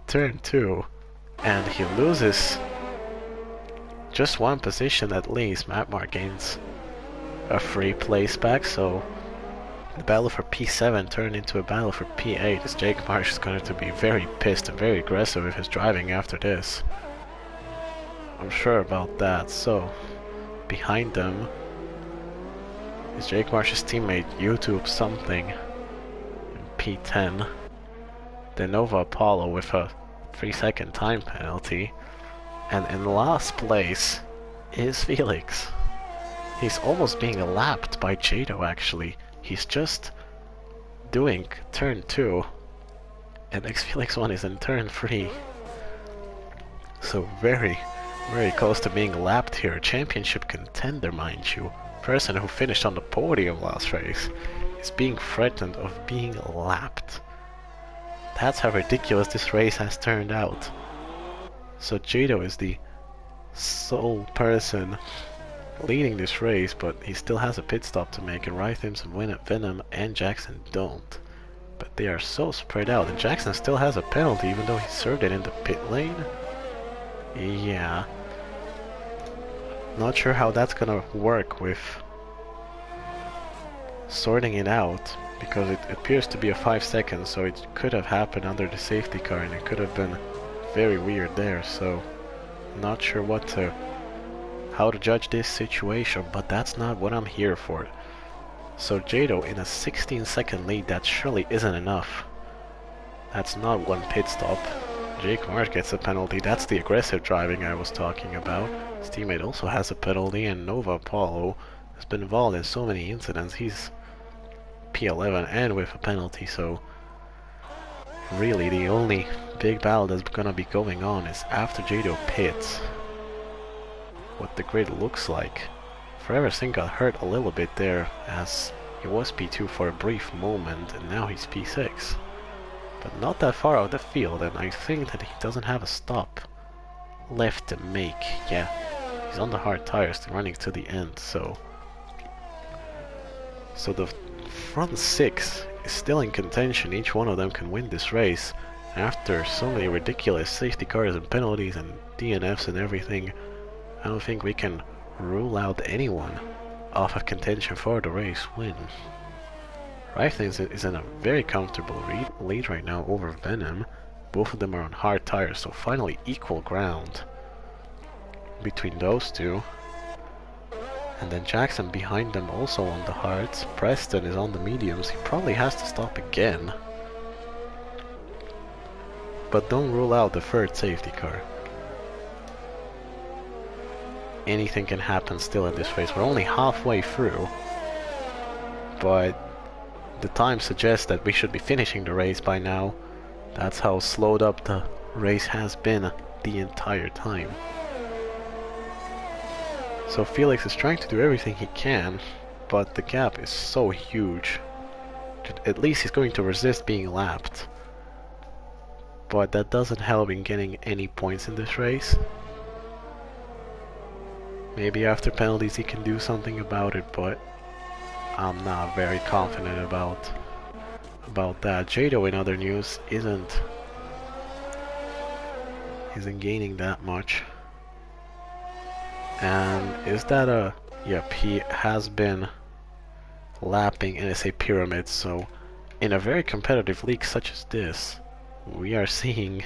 turn 2. And he loses just one position at least. Mapmar gains a free place back, so the battle for P7 turned into a battle for P8 as Jake Marsh is going to be very pissed and very aggressive with his driving after this. I'm sure about that. So, behind them is Jake Marsh's teammate YouTube something in P10. Then Nova Apollo with a 3-second time penalty. And in last place is Felix. He's almost being lapped by Jado actually. He's just doing turn 2 and X-Felix 1 is in turn 3. So very close to being lapped here. Championship contender, mind you. Person who finished on the podium last race is being threatened of being lapped. That's how ridiculous this race has turned out. So Jado is the sole person leading this race, but he still has a pit stop to make, and Rhythms and Venom and Jackson don't. But they are so spread out, and Jackson still has a penalty even though he served it in the pit lane. Yeah. Not sure how that's gonna work with sorting it out, because it appears to be a 5 seconds, so it could have happened under the safety car and it could have been very weird there, so not sure how to judge this situation, but that's not what I'm here for. So Jado in a 16-second lead, that surely isn't enough. That's not one pit stop. Jake Marsh gets a penalty. That's the aggressive driving I was talking about. His teammate also has a penalty, and Nova Apollo has been involved in so many incidents. He's P11 and with a penalty, so really the only big battle that's gonna be going on is after Jado pits. What the grid looks like. Forever Singh got hurt a little bit there as he was P2 for a brief moment and now he's P6. But not that far out of the field, and I think that he doesn't have a stop left to make. Yeah, he's on the hard tires running to the end, so the front 6 is still in contention. Each one of them can win this race. After so many ridiculous safety cars and penalties and DNFs and everything, I don't think we can rule out anyone off of contention for the race win. Riflings is in a very comfortable lead right now over Venom. Both of them are on hard tires, so finally equal ground between those two. And then Jackson behind them also on the hards. Preston is on the mediums. He probably has to stop again. But don't rule out the third safety car. Anything can happen still in this race. We're only halfway through, but the time suggests that we should be finishing the race by now. That's how slowed up the race has been the entire time. So Felix is trying to do everything he can, but the gap is so huge. At least he's going to resist being lapped. But that doesn't help in getting any points in this race. Maybe after penalties he can do something about it, but I'm not very confident about that. Jado, in other news, isn't gaining that much. And is that a... Yep, he has been lapping NSA Pyramid, so in a very competitive league such as this, we are seeing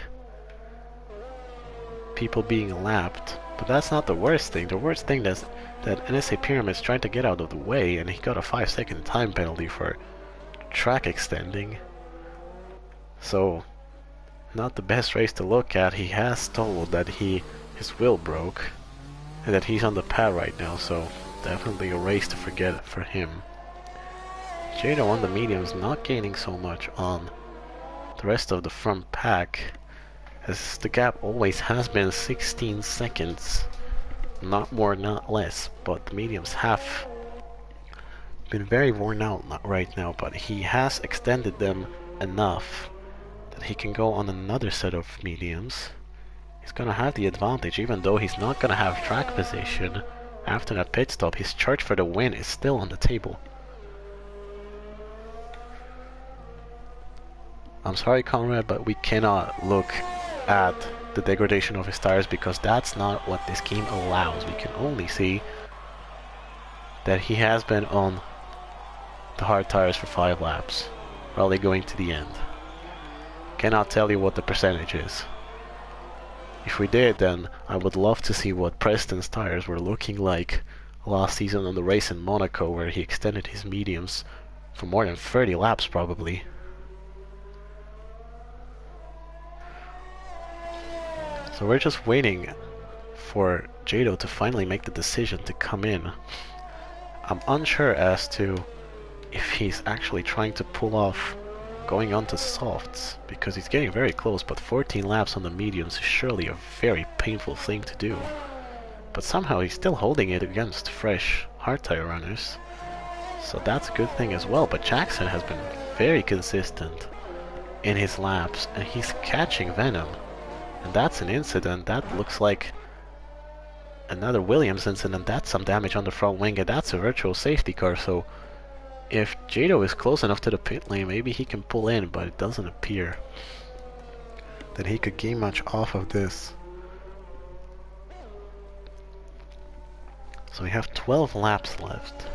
people being lapped. But that's not the worst thing. The worst thing is that NSA Pyramid's trying to get out of the way, and he got a 5-second time penalty for track extending. So, not the best race to look at. He has told that his wheel broke, and that he's on the pad right now, so definitely a race to forget for him. Jado on the mediums not gaining so much on the rest of the front pack, as the gap always has been 16 seconds. Not more, not less, but the mediums have been very worn out right now, but he has extended them enough that he can go on another set of mediums. He's gonna have the advantage, even though he's not gonna have track position. After that pit stop, his charge for the win is still on the table. I'm sorry, Conrad, but we cannot look at the degradation of his tires because that's not what this game allows. We can only see that he has been on the hard tires for 5 laps, probably going to the end. Cannot tell you what the percentage is. If we did, then I would love to see what Preston's tires were looking like last season on the race in Monaco, where he extended his mediums for more than 30 laps probably. So we're just waiting for Jado to finally make the decision to come in. I'm unsure as to if he's actually trying to pull off going on to softs, because he's getting very close, but 14 laps on the mediums is surely a very painful thing to do. But somehow he's still holding it against fresh hard tire runners, so that's a good thing as well. But Jackson has been very consistent in his laps, and he's catching Venom, and that's an incident that looks like another Williams incident. That's some damage on the front wing, and that's a virtual safety car. So if Jado is close enough to the pit lane, maybe he can pull in, but it doesn't appear that he could gain much off of this. So we have 12 laps left.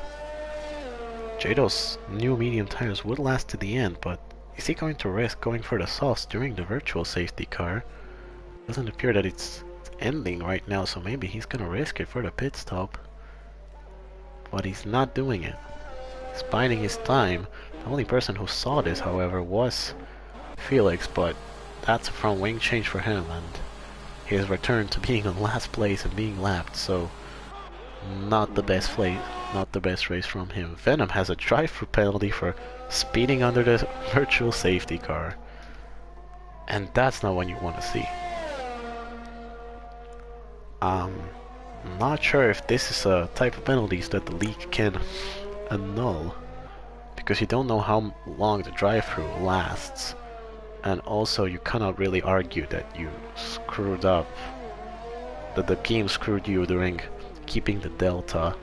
Jado's new medium tires would last to the end, but is he going to risk going for the softs during the virtual safety car? Doesn't appear that it's ending right now, so maybe he's gonna risk it for the pit stop. But he's not doing it. He's biding his time. The only person who saw this, however, was Felix, but that's a front wing change for him, and he has returned to being in last place and being lapped, so not the best race from him. Venom has a drive-through penalty for speeding under the virtual safety car, and that's not what you want to see. I'm not sure if this is a type of penalties that the league can annul, because you don't know how long the drive-through lasts, and also you cannot really argue that you screwed up, that the game screwed you during keeping the delta.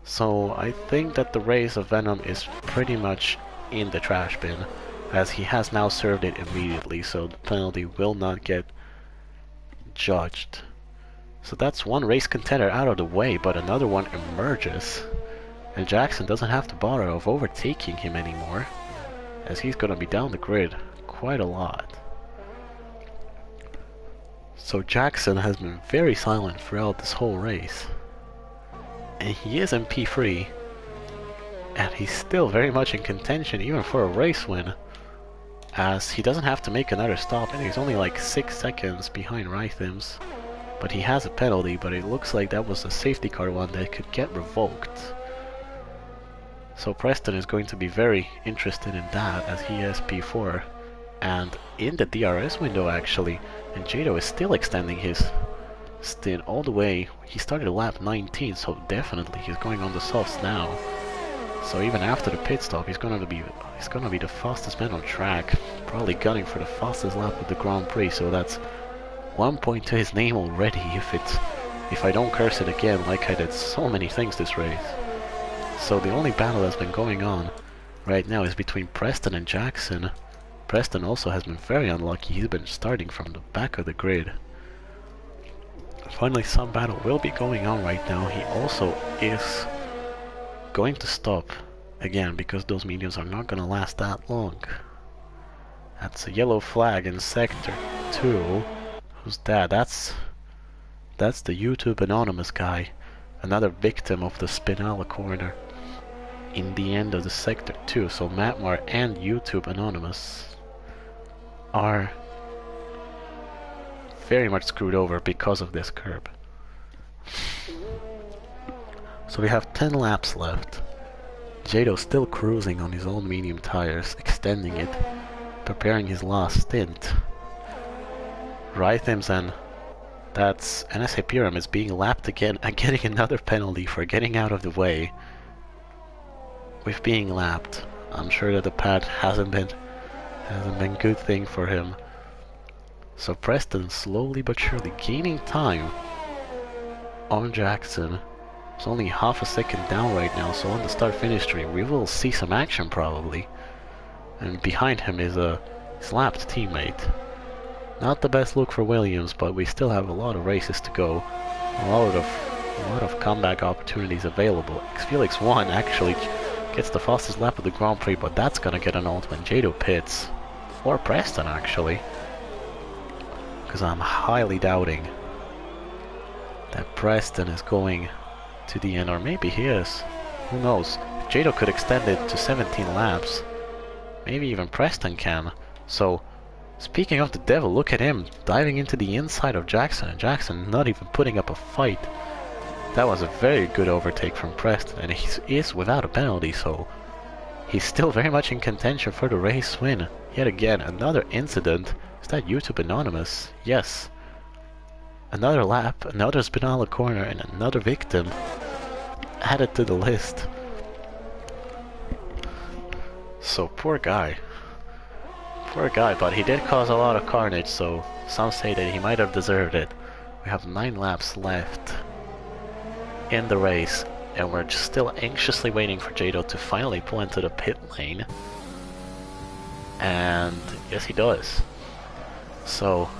So I think that the race of Venom is pretty much in the trash bin, as he has now served it immediately, so the penalty will not get judged. So that's one race contender out of the way, but another one emerges, and Jackson doesn't have to bother of overtaking him anymore, as he's gonna be down the grid quite a lot. So Jackson has been very silent throughout this whole race, and he is in P3, and he's still very much in contention even for a race win, as he doesn't have to make another stop, and he's only like 6 seconds behind Rhythms. But he has a penalty, but it looks like that was a safety car one that could get revoked. So Preston is going to be very interested in that, as he has P4 and in the DRS window actually, and Jado is still extending his stint all the way. He started lap 19, so definitely he's going on the softs now. So even after the pit stop, he's gonna be the fastest man on track, probably gunning for the fastest lap of the Grand Prix. So that's 1 point to his name already, if I don't curse it again, like I did so many things this race. So the only battle that's been going on right now is between Preston and Jackson. Preston also has been very unlucky. He's been starting from the back of the grid. Finally, some battle will be going on right now. He also is going to stop again, because those mediums are not going to last that long. That's a yellow flag in sector 2. Who's that? That's the YouTube anonymous guy, another victim of the Spinella corner in the end of the sector 2. So Matmar and YouTube anonymous are very much screwed over because of this curb. So we have 10 laps left. Jado still cruising on his own medium tires, extending it, preparing his last stint. Rhythms, and that's NSA Pyram is being lapped again and getting another penalty for getting out of the way. with being lapped. I'm sure that the pad hasn't been good thing for him. So Preston slowly but surely gaining time on Jackson. It's only half a second down right now, so on the start-finish tree we will see some action probably. And behind him is a slapped teammate. Not the best look for Williams, but we still have a lot of races to go. A lot of comeback opportunities available. Felix 1 actually gets the fastest lap of the Grand Prix, but that's gonna get annulled when Jado pits. Or Preston actually. Because I'm highly doubting that Preston is going to the end, or maybe he is. Who knows? Jado could extend it to 17 laps. Maybe even Preston can. So, speaking of the devil, look at him diving into the inside of Jackson, and Jackson not even putting up a fight. That was a very good overtake from Preston, and he is without a penalty, so he's still very much in contention for the race win. Yet again, another incident. Is that YouTube Anonymous? Yes. Another lap, another spin on the corner, and another victim added to the list. So poor guy. Poor guy, but he did cause a lot of carnage, so some say that he might have deserved it. We have 9 laps left in the race, and we're just still anxiously waiting for Jado to finally pull into the pit lane. And yes, he does. So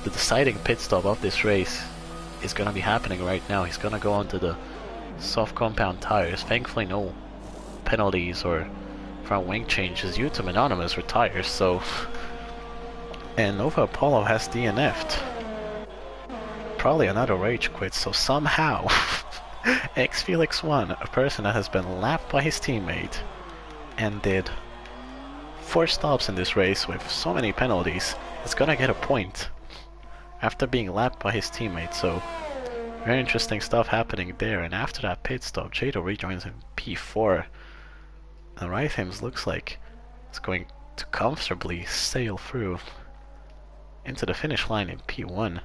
the deciding pit stop of this race is gonna be happening right now. He's gonna go onto the soft compound tires. Thankfully no penalties or front wing changes. YouTube Anonymous retires, so... And Nova Apollo has DNF'd. Probably another rage quit, so somehow X Felix 1, a person that has been lapped by his teammate and did 4 stops in this race with so many penalties, is gonna get a point after being lapped by his teammate. So very interesting stuff happening there. And after that pit stop, Jado rejoins in P4, and Rhythms looks like it's going to comfortably sail through into the finish line in P1.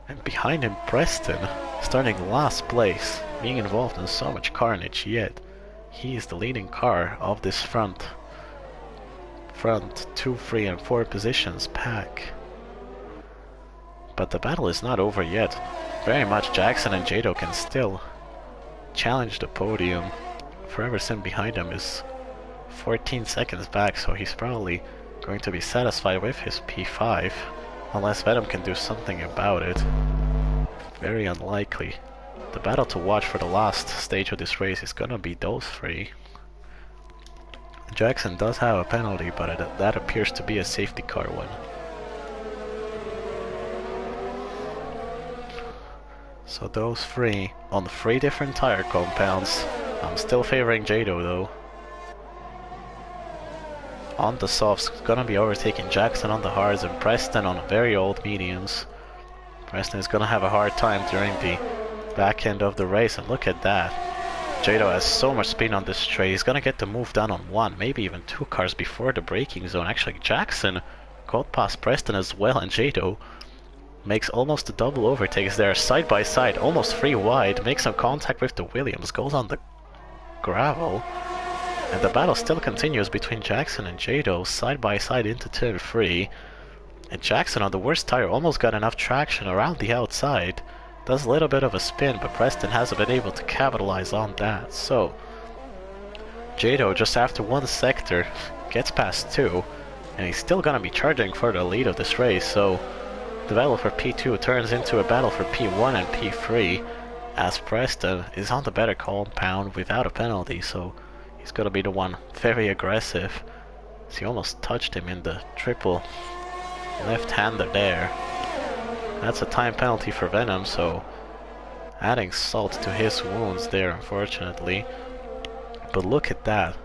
And behind him, Preston, starting last place, being involved in so much carnage, yet he is the leading car of this front 2, 3, and 4 positions pack. But the battle is not over yet. Very much Jackson and Jado can still challenge the podium. Forever Sim behind him is 14 seconds back, so he's probably going to be satisfied with his P5, unless Venom can do something about it. Very unlikely. The battle to watch for the last stage of this race is gonna be those 3. Jackson does have a penalty, but that appears to be a safety car one. So those 3 on 3 different tire compounds. I'm still favoring Jado though. On the softs, gonna be overtaking Jackson on the hards and Preston on very old mediums. Preston is gonna have a hard time during the back end of the race, and look at that. Jado has so much speed on this straight. He's gonna get to move down on 1, maybe even 2 cars before the braking zone. Actually, Jackson got past Preston as well, and Jado makes almost a double overtakes there, side by side, almost 3 wide, makes some contact with the Williams, goes on the gravel, and the battle still continues between Jackson and Jado, side by side into turn 3. And Jackson on the worst tire almost got enough traction around the outside. Does a little bit of a spin, but Preston hasn't been able to capitalize on that. So Jado, just after 1 sector, gets past 2, and he's still gonna be charging for the lead of this race. So the battle for P2 turns into a battle for P1 and P3, as Preston is on the better compound without a penalty, so he's gonna be the one very aggressive. So he almost touched him in the triple left-hander there. That's a time penalty for Venom, so adding salt to his wounds there, unfortunately. But look at that.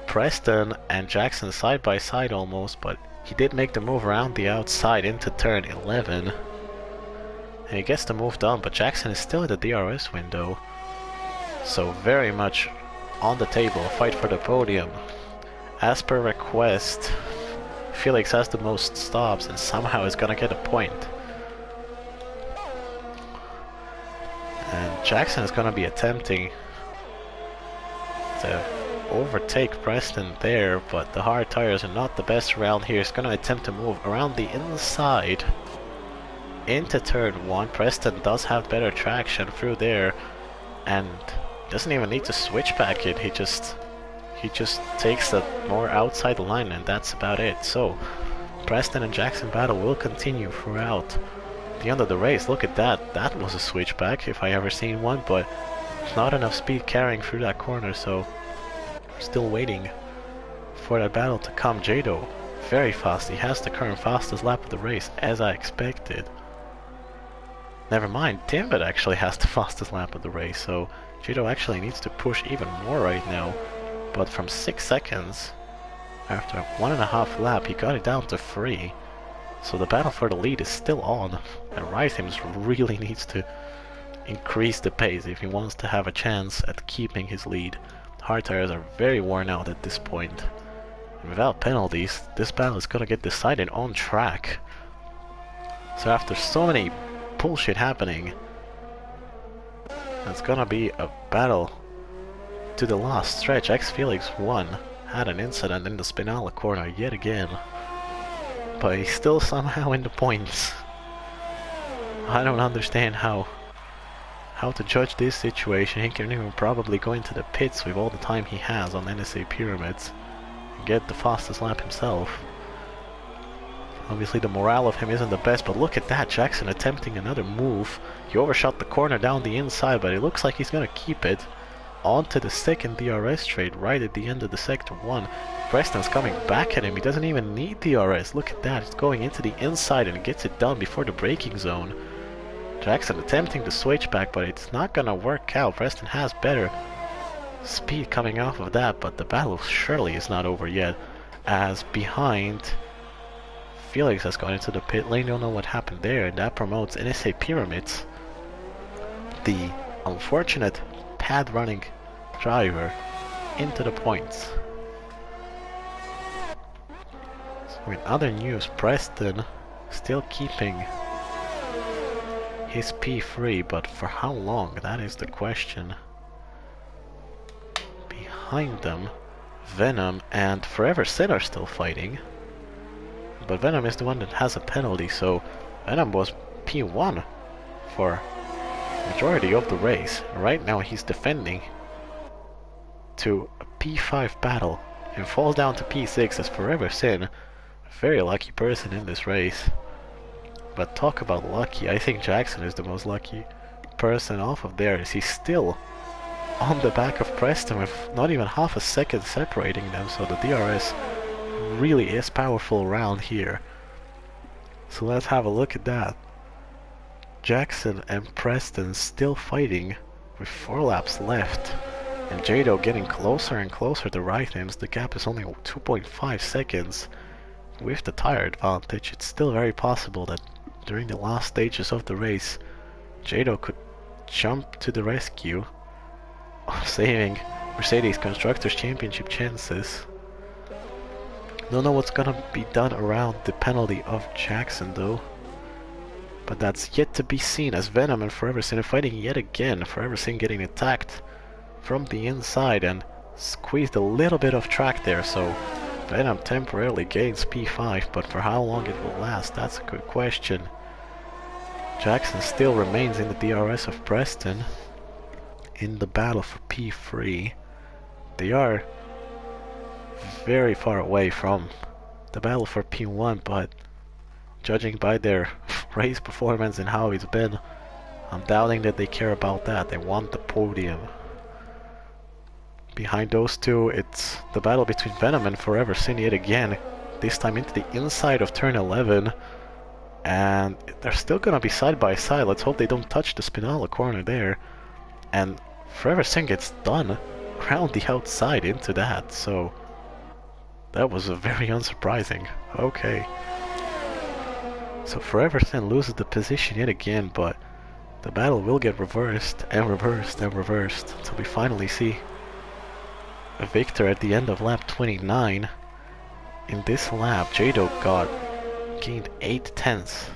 Preston and Jackson side by side almost, but he did make the move around the outside into turn 11. And he gets the move done, but Jackson is still in the DRS window. So very much on the table, fight for the podium. As per request, Felix has the most stops and somehow is gonna get a point. And Jackson is gonna be attempting to overtake Preston there, but the hard tires are not the best around here. He's going to attempt to move around the inside into turn 1. Preston does have better traction through there and doesn't even need to switch back in. He just takes the more outside line, and that's about it. So Preston and Jackson battle will continue throughout the end of the race. Look at that. That was a switchback if I ever seen one, but not enough speed carrying through that corner, so still waiting for that battle to come. Jado, very fast. He has the current fastest lap of the race, as I expected. Never mind, Timbit actually has the fastest lap of the race, so Jado actually needs to push even more right now. But from 6 seconds, after 1.5 lap, he got it down to 3. So the battle for the lead is still on, and Rhythms really needs to increase the pace if he wants to have a chance at keeping his lead. Hard tires are very worn out at this point. And without penalties, this battle is gonna get decided on track. So after so many bullshit happening, it's gonna be a battle to the last stretch. X Felix won, had an incident in the Spinala corner yet again, but he's still somehow in the points. I don't understand how to judge this situation. He can even probably go into the pits with all the time he has on NSA Pyramids and get the fastest lap himself. Obviously the morale of him isn't the best, but look at that, Jackson attempting another move. He overshot the corner down the inside, but it looks like he's gonna keep it onto the second DRS straight right at the end of the sector 1. Preston's coming back at him. He doesn't even need DRS. Look at that, it's going into the inside and gets it done before the braking zone. Jackson attempting to switch back, but it's not gonna work out. Preston has better speed coming off of that, but the battle surely is not over yet, as behind Felix has gone into the pit lane. Don't know what happened there, and that promotes NSA Pyramids, the unfortunate pad running driver, into the points. So in other news, Preston still keeping his P3, but for how long? That is the question. Behind them, Venom and Forever Sin are still fighting, but Venom is the one that has a penalty, so Venom was P1 for majority of the race. Right now he's defending to a P5 battle and falls down to P6 as Forever Sin, a very lucky person in this race. But talk about lucky, I think Jackson is the most lucky person off of there, as he's still on the back of Preston with not even half a second separating them, so the DRS really is powerful around here. So let's have a look at that. Jackson and Preston still fighting with 4 laps left, and Jado getting closer and closer to Rhythms. The gap is only 2.5 seconds. With the tire advantage, it's still very possible that during the last stages of the race, Jado could jump to the rescue, saving Mercedes Constructors' Championship chances. Don't know what's gonna be done around the penalty of Jackson though, but that's yet to be seen, as Venom and Forever Sin are fighting yet again. Forever Sin getting attacked from the inside and squeezed a little bit of track there, so Venom temporarily gains P5, but for how long it will last, that's a good question. Jackson still remains in the DRS of Preston in the battle for P3. They are very far away from the battle for P1, but judging by their race performance and how it's been, I'm doubting that they care about that. They want the podium. Behind those two, it's the battle between Venom and Forever Sin yet again, this time into the inside of turn 11, and they're still gonna be side by side. Let's hope they don't touch the Spinala corner there, and Forever Sin gets done around the outside into that, so that was very unsurprising. Okay, so Forever Sin loses the position yet again, but the battle will get reversed and reversed and reversed until we finally see a victor at the end of lap 29. In this lap, Jado gained 8 tenths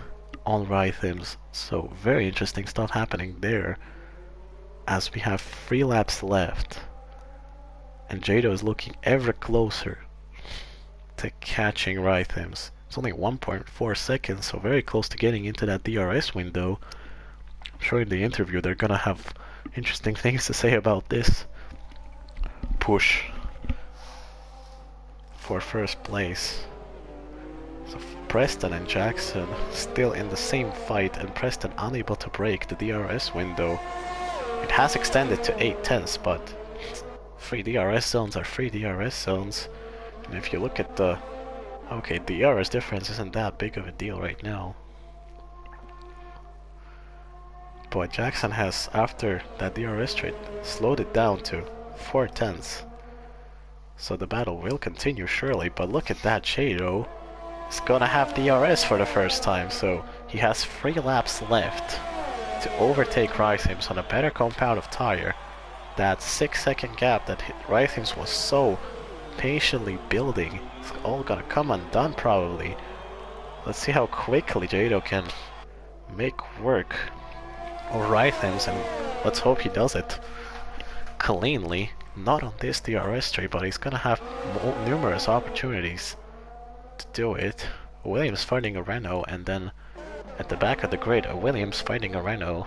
on Rhythms, so very interesting stuff happening there, as we have 3 laps left. And Jado is looking ever closer to catching Rhythms. It's only 1.4 seconds, so very close to getting into that DRS window. I'm sure in the interview they're gonna have interesting things to say about this push for first place. So Preston and Jackson still in the same fight, and Preston unable to break the DRS window. It has extended to 8/10, but free DRS zones are free DRS zones. And if you look at the... Okay, the DRS difference isn't that big of a deal right now. But Jackson has, after that DRS trade, slowed it down to 4/10. So the battle will continue surely, but look at that, Jado is gonna have DRS for the first time, so he has 3 laps left to overtake Rhythms on a better compound of tire. That 6-second gap that Rhythms was so patiently building, it's all gonna come undone probably. Let's see how quickly Jado can make work of Rhythms, and let's hope he does it cleanly. Not on this DRS tree, but he's gonna have numerous opportunities to do it. Williams fighting a Renault, and then at the back of the grid, a Williams fighting a Renault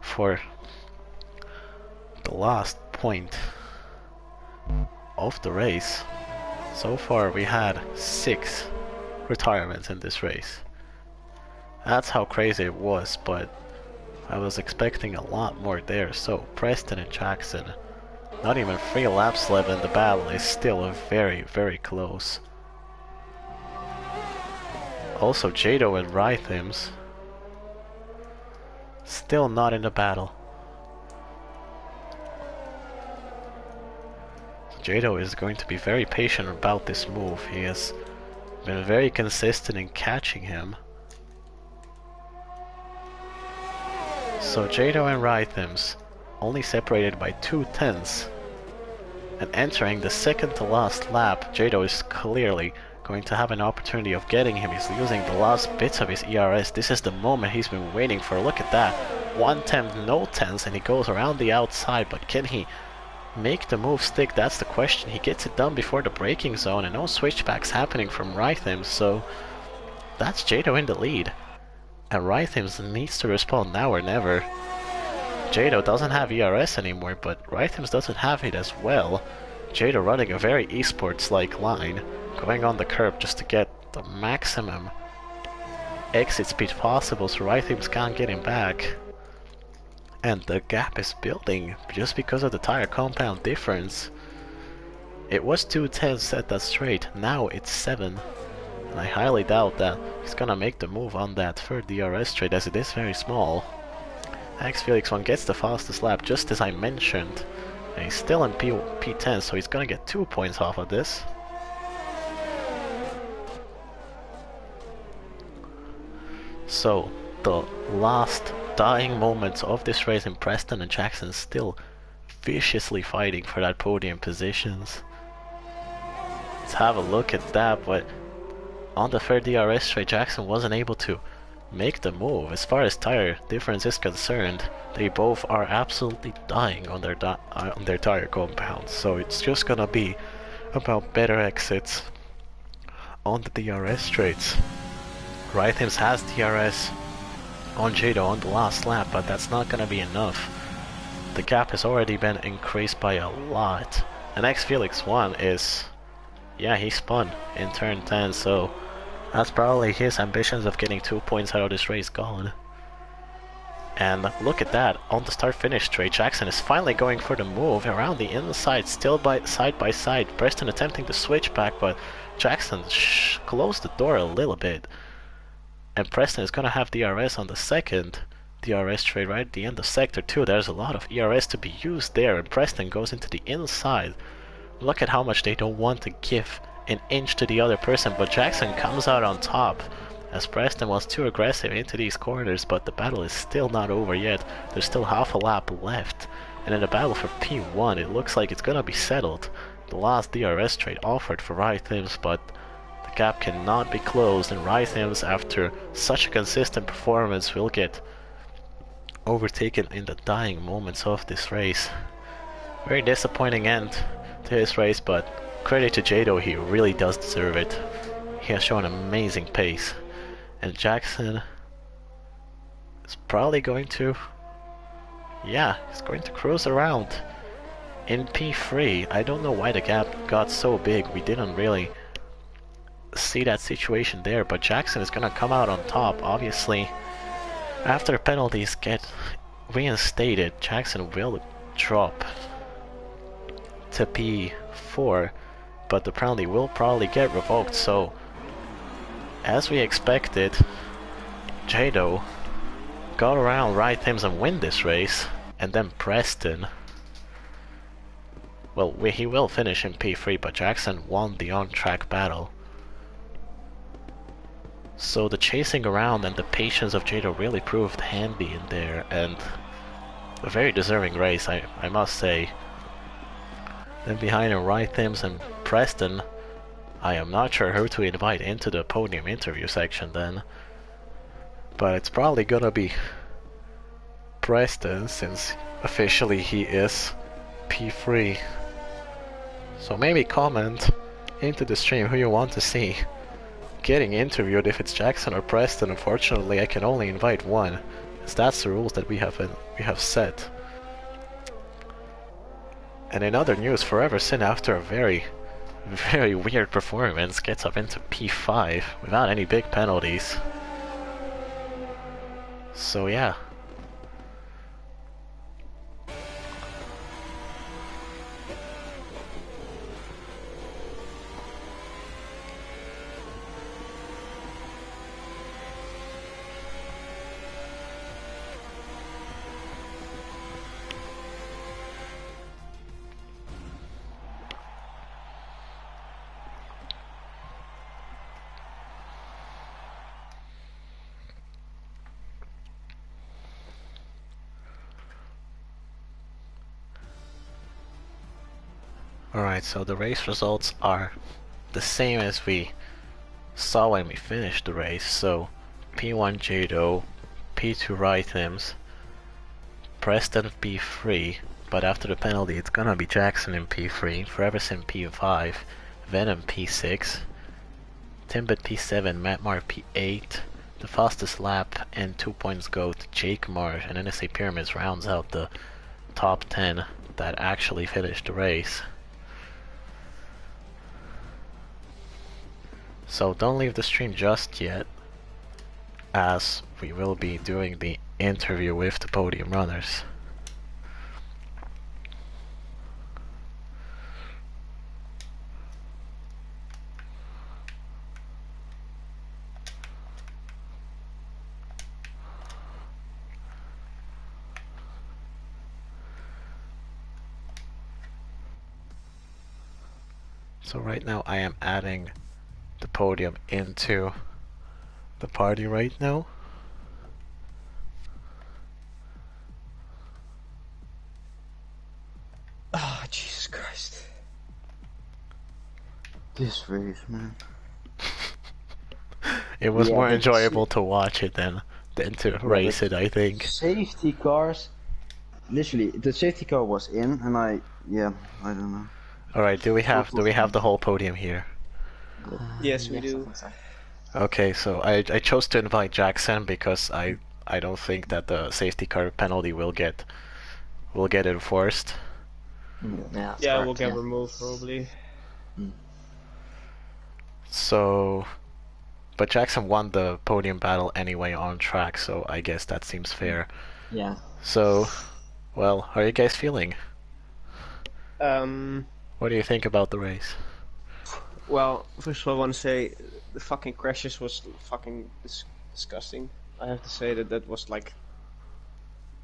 for the last point of the race. So far we had 6 retirements in this race. That's how crazy it was, but I was expecting a lot more there. So Preston and Jackson, not even 3 laps left in the battle, is still very, very close. Also Jado and Rhythms still not in the battle. Jado is going to be very patient about this move. He has been very consistent in catching him. So Jado and Rhythms only separated by 2/10. And entering the second to last lap, Jado is clearly going to have an opportunity of getting him. He's using the last bits of his ERS. This is the moment he's been waiting for. Look at that. 1/10, no 10s, and he goes around the outside, but can he make the move stick? That's the question. He gets it done before the braking zone, and no switchbacks happening from Rhythms, so that's Jado in the lead. And Rhythms needs to respond now or never. Jado doesn't have ERS anymore, but Rhythms doesn't have it as well. Jado running a very esports-like line, going on the curb just to get the maximum exit speed possible so Rhythms can't get him back. And the gap is building just because of the tire compound difference. It was 2/10 at that straight, now it's 7. And I highly doubt that he's gonna make the move on that third DRS straight, as it is very small. Alex Felix one gets the fastest lap, just as I mentioned. And he's still in P10, so he's gonna get 2 points off of this. So, the last dying moments of this race, in Preston and Jackson still viciously fighting for that podium positions. Let's have a look at that, but on the third DRS straight, Jackson wasn't able to make the move. As far as tire difference is concerned, they both are absolutely dying on their tire compounds, so it's just gonna be about better exits on the DRS straights. Rhythms has DRS on Jado on the last lap, but that's not gonna be enough. The gap has already been increased by a lot. And X Felix 1 is... yeah, he spun in turn 10, so that's probably his ambitions of getting 2 points out of this race gone. And look at that, on the start-finish straight, Jackson is finally going for the move around the inside, still side by side. Preston attempting to switch back, but Jackson closed the door a little bit. And Preston is gonna have DRS on the second DRS straight right at the end of sector 2. There's a lot of ERS to be used there, and Preston goes into the inside. Look at how much they don't want to give an inch to the other person, but Jackson comes out on top as Preston was too aggressive into these corners, but the battle is still not over yet. There's still half a lap left, and in the battle for P1 it looks like it's gonna be settled. The last DRS trade offered for Rhythms, but the gap cannot be closed, and Rhythms, after such a consistent performance, will get overtaken in the dying moments of this race. Very disappointing end to his race, but credit to Jado, he really does deserve it. He has shown amazing pace. And Jackson is probably going to... Yeah, he's going to cruise around in P3. I don't know why the gap got so big. We didn't really see that situation there, but Jackson is gonna come out on top. Obviously, after penalties get reinstated, Jackson will drop to P4, but the penalty will probably get revoked. So, as we expected, Jado got around right Thames and win this race, and then Preston, well, he will finish in P3, but Jackson won the on-track battle. So the chasing around and the patience of Jado really proved handy in there, and a very deserving race, I must say. Then behind him, right Thames and Preston. I am not sure who to invite into the podium interview section then, but it's probably gonna be Preston, since officially he is P3. So maybe comment into the stream who you want to see getting interviewed, if it's Jackson or Preston. Unfortunately, I can only invite one, as that's the rules that we have set. And in other news, Forever Sin, after a very weird performance, gets up into P5 without any big penalties. So yeah. Alright, so the race results are the same as we saw when we finished the race. So P1 Jado, P2 Rhythms, Preston P3, but after the penalty it's gonna be Jackson in P3, Foreverson P5, Venom P6, Timbit P7, Matmar P8. The fastest lap and 2 points go to Jake Marsh, and NSA Pyramids rounds out the top 10 that actually finished the race. So don't leave the stream just yet, as we will be doing the interview with the podium runners. So right now I am adding the podium into the party right now. Oh, Jesus Christ. This race, man. It was more enjoyable to watch it than to race it, I think. Safety cars, literally, the safety car was in, and I don't know. Alright, do we have the whole podium here? Yes, we do. Okay, so I chose to invite Jackson because I don't think that the safety car penalty will get enforced. Yeah, we'll get removed probably. So, but Jackson won the podium battle anyway on track, so I guess that seems fair. Yeah. So, well, how are you guys feeling? What do you think about the race? Well, first of all, I want to say the fucking crashes was fucking disgusting. I have to say that was like,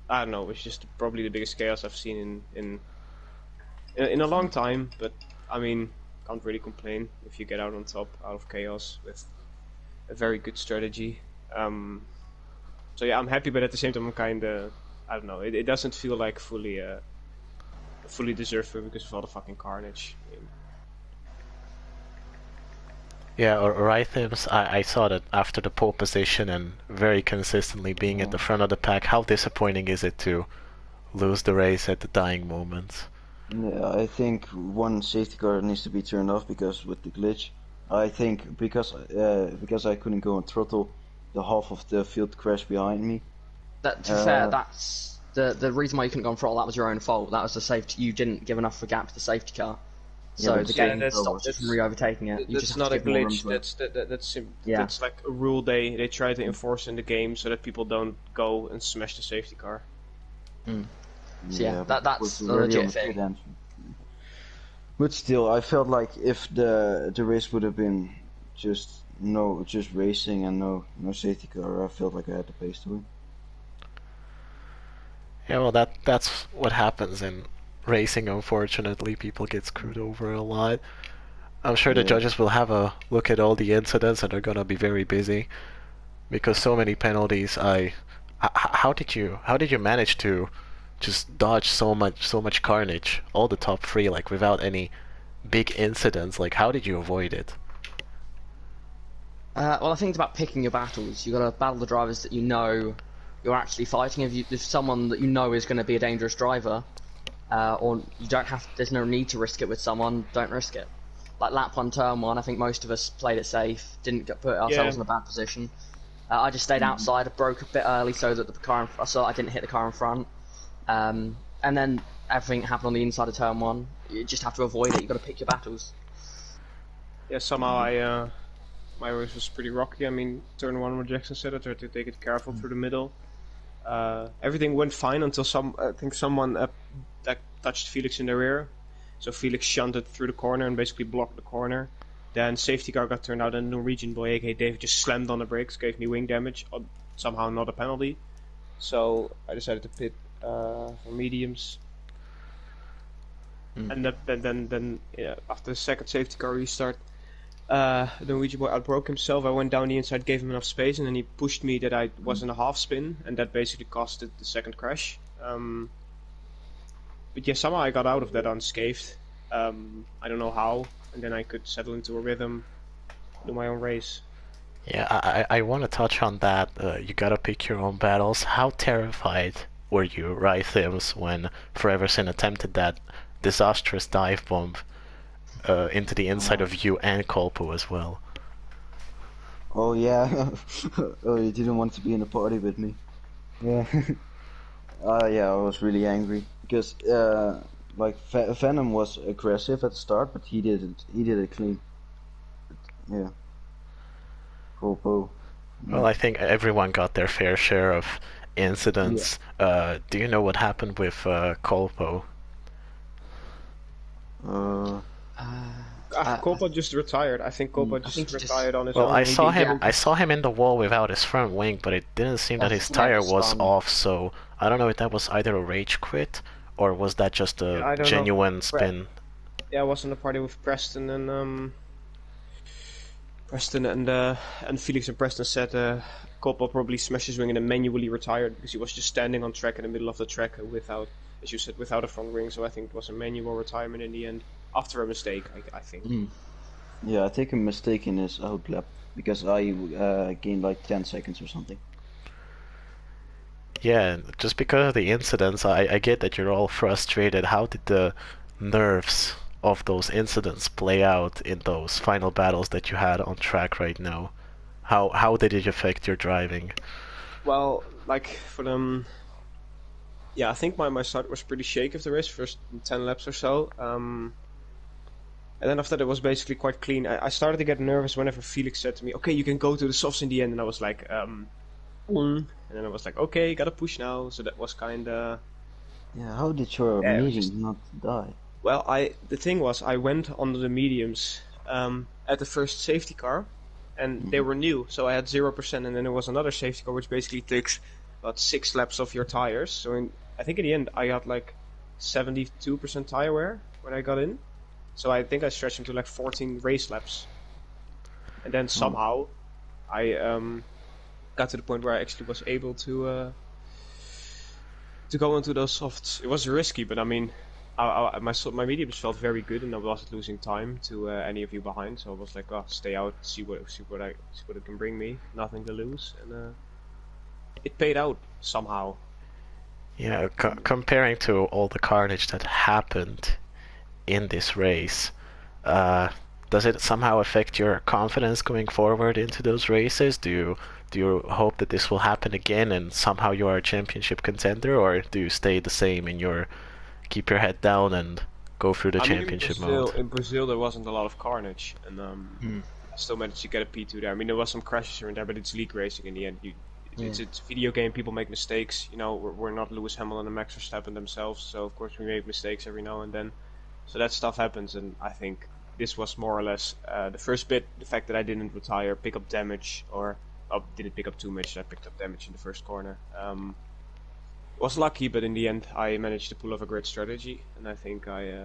I don't know, it's just probably the biggest chaos I've seen in a long time. But I mean, can't really complain if you get out on top out of chaos with a very good strategy. So yeah, I'm happy, but at the same time, I'm kinda, I don't know, it doesn't feel like fully deserved because of all the fucking carnage. Yeah, or Rhythms, I saw that after the pole position and very consistently being at the front of the pack, how disappointing is it to lose the race at the dying moments? Yeah, I think one safety car needs to be turned off because with the glitch. I think because I couldn't go on throttle, the half of the field crashed behind me. That, to be fair, Uh, that's the reason why you couldn't go on throttle. That was your own fault. That was the safety. You didn't give enough of a gap to the safety car, yeah, so but the the Yeah, game safety car stopped you from was re-overtaking it. You just that's have not to a give more room glitch. to it. Yeah. That's like a rule they try to enforce in the game so that people don't go and smash the safety car. So yeah, but it was that's a already on legit the pit thing. entry. But still, I felt like if the race would have been just racing and no safety car, I felt like I had the pace to win. Yeah, well, that's what happens in racing. Unfortunately, people get screwed over a lot. I'm sure the Yeah, judges will have a look at all the incidents, and they're gonna be very busy because so many penalties. How did you manage to just dodge so much carnage, all the top three, like without any big incidents? Like, how did you avoid it? Well, I think it's about picking your battles. You got to battle the drivers that you know you're actually fighting. If someone that you know is going to be a dangerous driver, or you don't have, there's no need to risk it with someone. Don't risk it. Like lap one, turn one. I think most of us played it safe. Didn't put ourselves Yeah, in a bad position. I just stayed outside. I broke a bit early so that so I didn't hit the car in front. And then everything happened on the inside of turn one. You just have to avoid it. You got to pick your battles. yeah. Somehow my race was pretty rocky. I mean, turn one where Jackson said I tried to take it careful through the middle. Everything went fine until I think someone that touched Felix in the rear. So Felix shunted through the corner and basically blocked the corner. Then safety car got turned out and Norwegian boy, aka David, just slammed on the brakes, gave me wing damage, somehow not a penalty. So I decided to pit for mediums. And then yeah, after the second safety car restart, the Norwegian boy outbroke himself. I went down the inside, gave him enough space, and then he pushed me that I was in a half spin, and that basically costed the second crash. But yeah, somehow I got out of that unscathed. I don't know how, and then I could settle into a rhythm, do my own race. Yeah, I want to touch on that. You gotta pick your own battles. How terrified were you, right, Thims, when Foreverson attempted that disastrous dive bomb into the inside of you and Kolpo as well? oh yeah, oh you didn't want to be in a party with me. Yeah, yeah, I was really angry because like Venom was aggressive at the start, but he did it clean. Yeah, Popo. Well, I think everyone got their fair share of incidents. Do you know what happened with Kolpo? Copa just retired. I think Copa I think just he retired on his Well, own. I he saw did, him. yeah. I saw him in the wall without his front wing, but it didn't seem that his tire was spun. off. So I don't know if that was either a rage quit or was that just a I don't know. genuine spin. Yeah, I was in the party with Preston and Felix and Preston said Copa probably smashed his wing and then manually retired because he was just standing on track in the middle of the track without, as you said, without a front wing. So I think it was a manual retirement in the end after a mistake. I think. Yeah, I take a mistake in his outlap because I gained like 10 seconds or something. Yeah, just because of the incidents, I get that you're all frustrated. How did the nerves of those incidents play out in those final battles that you had on track right now? How did it affect your driving? Well, like for them, yeah, I think my start was pretty shaky of the race, first 10 laps or so. And then after that, it was basically quite clean. I started to get nervous whenever Felix said to me, "Okay, you can go to the softs in the end," and I was like, and then I was like, "Okay, gotta push now." So that was kind of. Yeah, how did your Yeah, medium not die? Well, the thing was, I went under the mediums at the first safety car, and they were new, so I had 0%, and then there was another safety car which basically takes about 6 laps of your tires. So I think in the end I got like 72% tire wear when I got in. So I think I stretched into like 14 race laps, and then somehow I got to the point where I actually was able to go into those softs. It was risky, but I mean, my mediums felt very good, and I wasn't losing time to any of you behind. So I was like, oh, stay out, see what it can bring me. Nothing to lose, and it paid out somehow. Yeah, comparing to all the carnage that happened in this race, does it somehow affect your confidence going forward into those races? Do you hope that this will happen again and somehow you are a championship contender, or do you stay the same in your keep your head down and go through the I mean, championship mode? in Brazil there wasn't a lot of carnage, and I still managed to get a P2 there. I mean, there was some crashes here and there, but it's league racing in the end. It's a video game. People make mistakes. You know, we're not Lewis Hamilton and Max Verstappen themselves, so of course we make mistakes every now and then. So that stuff happens, and I think this was more or less the first bit. The fact that I didn't retire, pick up damage, or didn't pick up too much. I picked up damage in the first corner. Was lucky, but in the end, I managed to pull off a great strategy, and I think I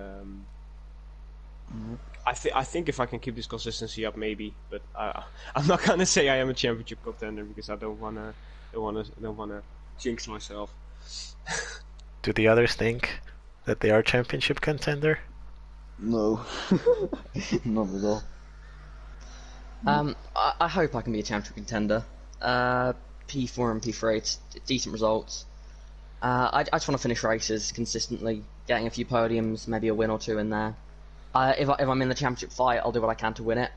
think if I can keep this consistency up, maybe. But I'm not gonna say I am a championship contender because I don't wanna jinx myself. Do the others think that they are championship contender? No, not at all. I hope I can be a championship contender. P4 and P3, it's decent results. I just want to finish races consistently, getting a few podiums, maybe a win or two in there. If I'm in the championship fight, I'll do what I can to win it.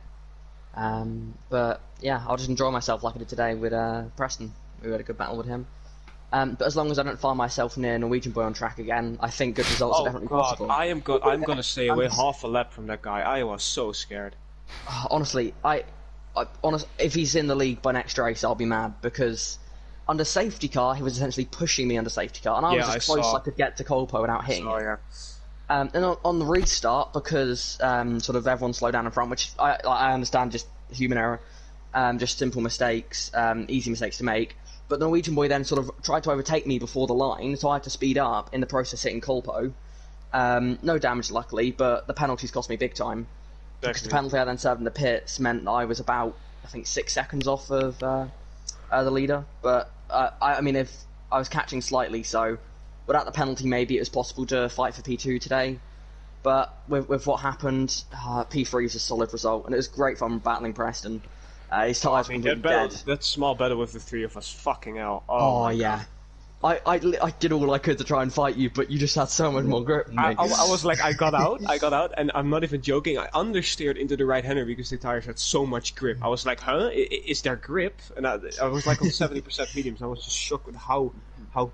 But yeah, I'll just enjoy myself like I did today with Preston. We had a good battle with him. But as long as I don't find myself near Norwegian Boy on track again, I think good results are definitely possible. I'm gonna stay away half a lap from that guy. I was so scared. Honestly, if he's in the league by next race, I'll be mad because under safety car, he was essentially pushing me under safety car, and I was as close as I could get to Colpo without hitting it. And on the restart, because sort of everyone slowed down in front, which I understand, just human error, just simple mistakes, easy mistakes to make. But the Norwegian Boy then sort of tried to overtake me before the line, so I had to speed up in the process hitting Colpo. No damage, luckily, but the penalties cost me big time. Because the penalty I then served in the pits meant that I was about, I think, 6 seconds off of the leader. But I mean, if I was catching slightly, so without the penalty, maybe it was possible to fight for P2 today. But with what happened, P3 is a solid result, and it was great fun battling Preston. His tyres were completely dead. That small battle with the three of us, fucking hell. Oh yeah. I did all I could to try and fight you, but you just had so much more grip than me. I was like, I got out, and I'm not even joking. I understeered into the right-hander because the tires had so much grip. I was like, huh? Is there grip? And I was like on 70% mediums. I was just shocked with how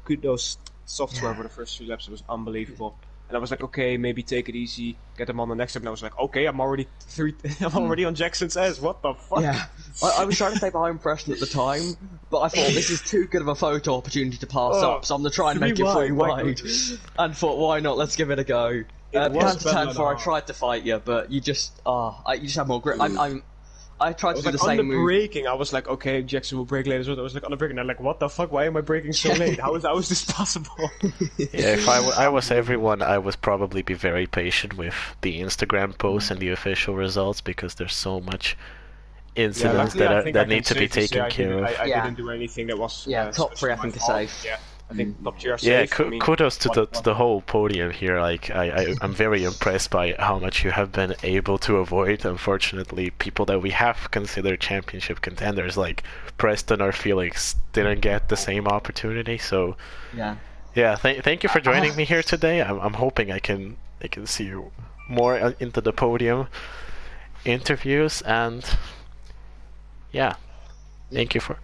good those softs were for the first 3 laps. It was unbelievable. And I was like, okay, maybe take it easy, get them on the next step. And I was like, okay, I'm already on Jackson's ass. What the fuck? Yeah, I was trying to stay behind Preston at the time, but I thought this is too good of a photo opportunity to pass up, so I'm going to try and make it 3 wide. And thought, why not? Let's give it a go. Turn 4, I tried to fight you, but you just have more grip. I tried to do the same move. On the braking, I was like, okay, Jackson will brake later. So I was like on the braking, and I'm like, what the fuck? Why am I braking so late? How is this possible? Yeah, if I was everyone, I would probably be very patient with the Instagram posts and the official results because there's so much incidents that need to be taken care of. I didn't do anything that was top 3 I think is safe. Yeah. I think top 3 are safe. Yeah, kudos to the whole podium here. Like I'm very impressed by how much you have been able to avoid. Unfortunately, people that we have considered championship contenders like Preston or Felix didn't get the same opportunity. So yeah. Thank you for joining me here today. I'm hoping I can see you more into the podium interviews, and yeah, thank you for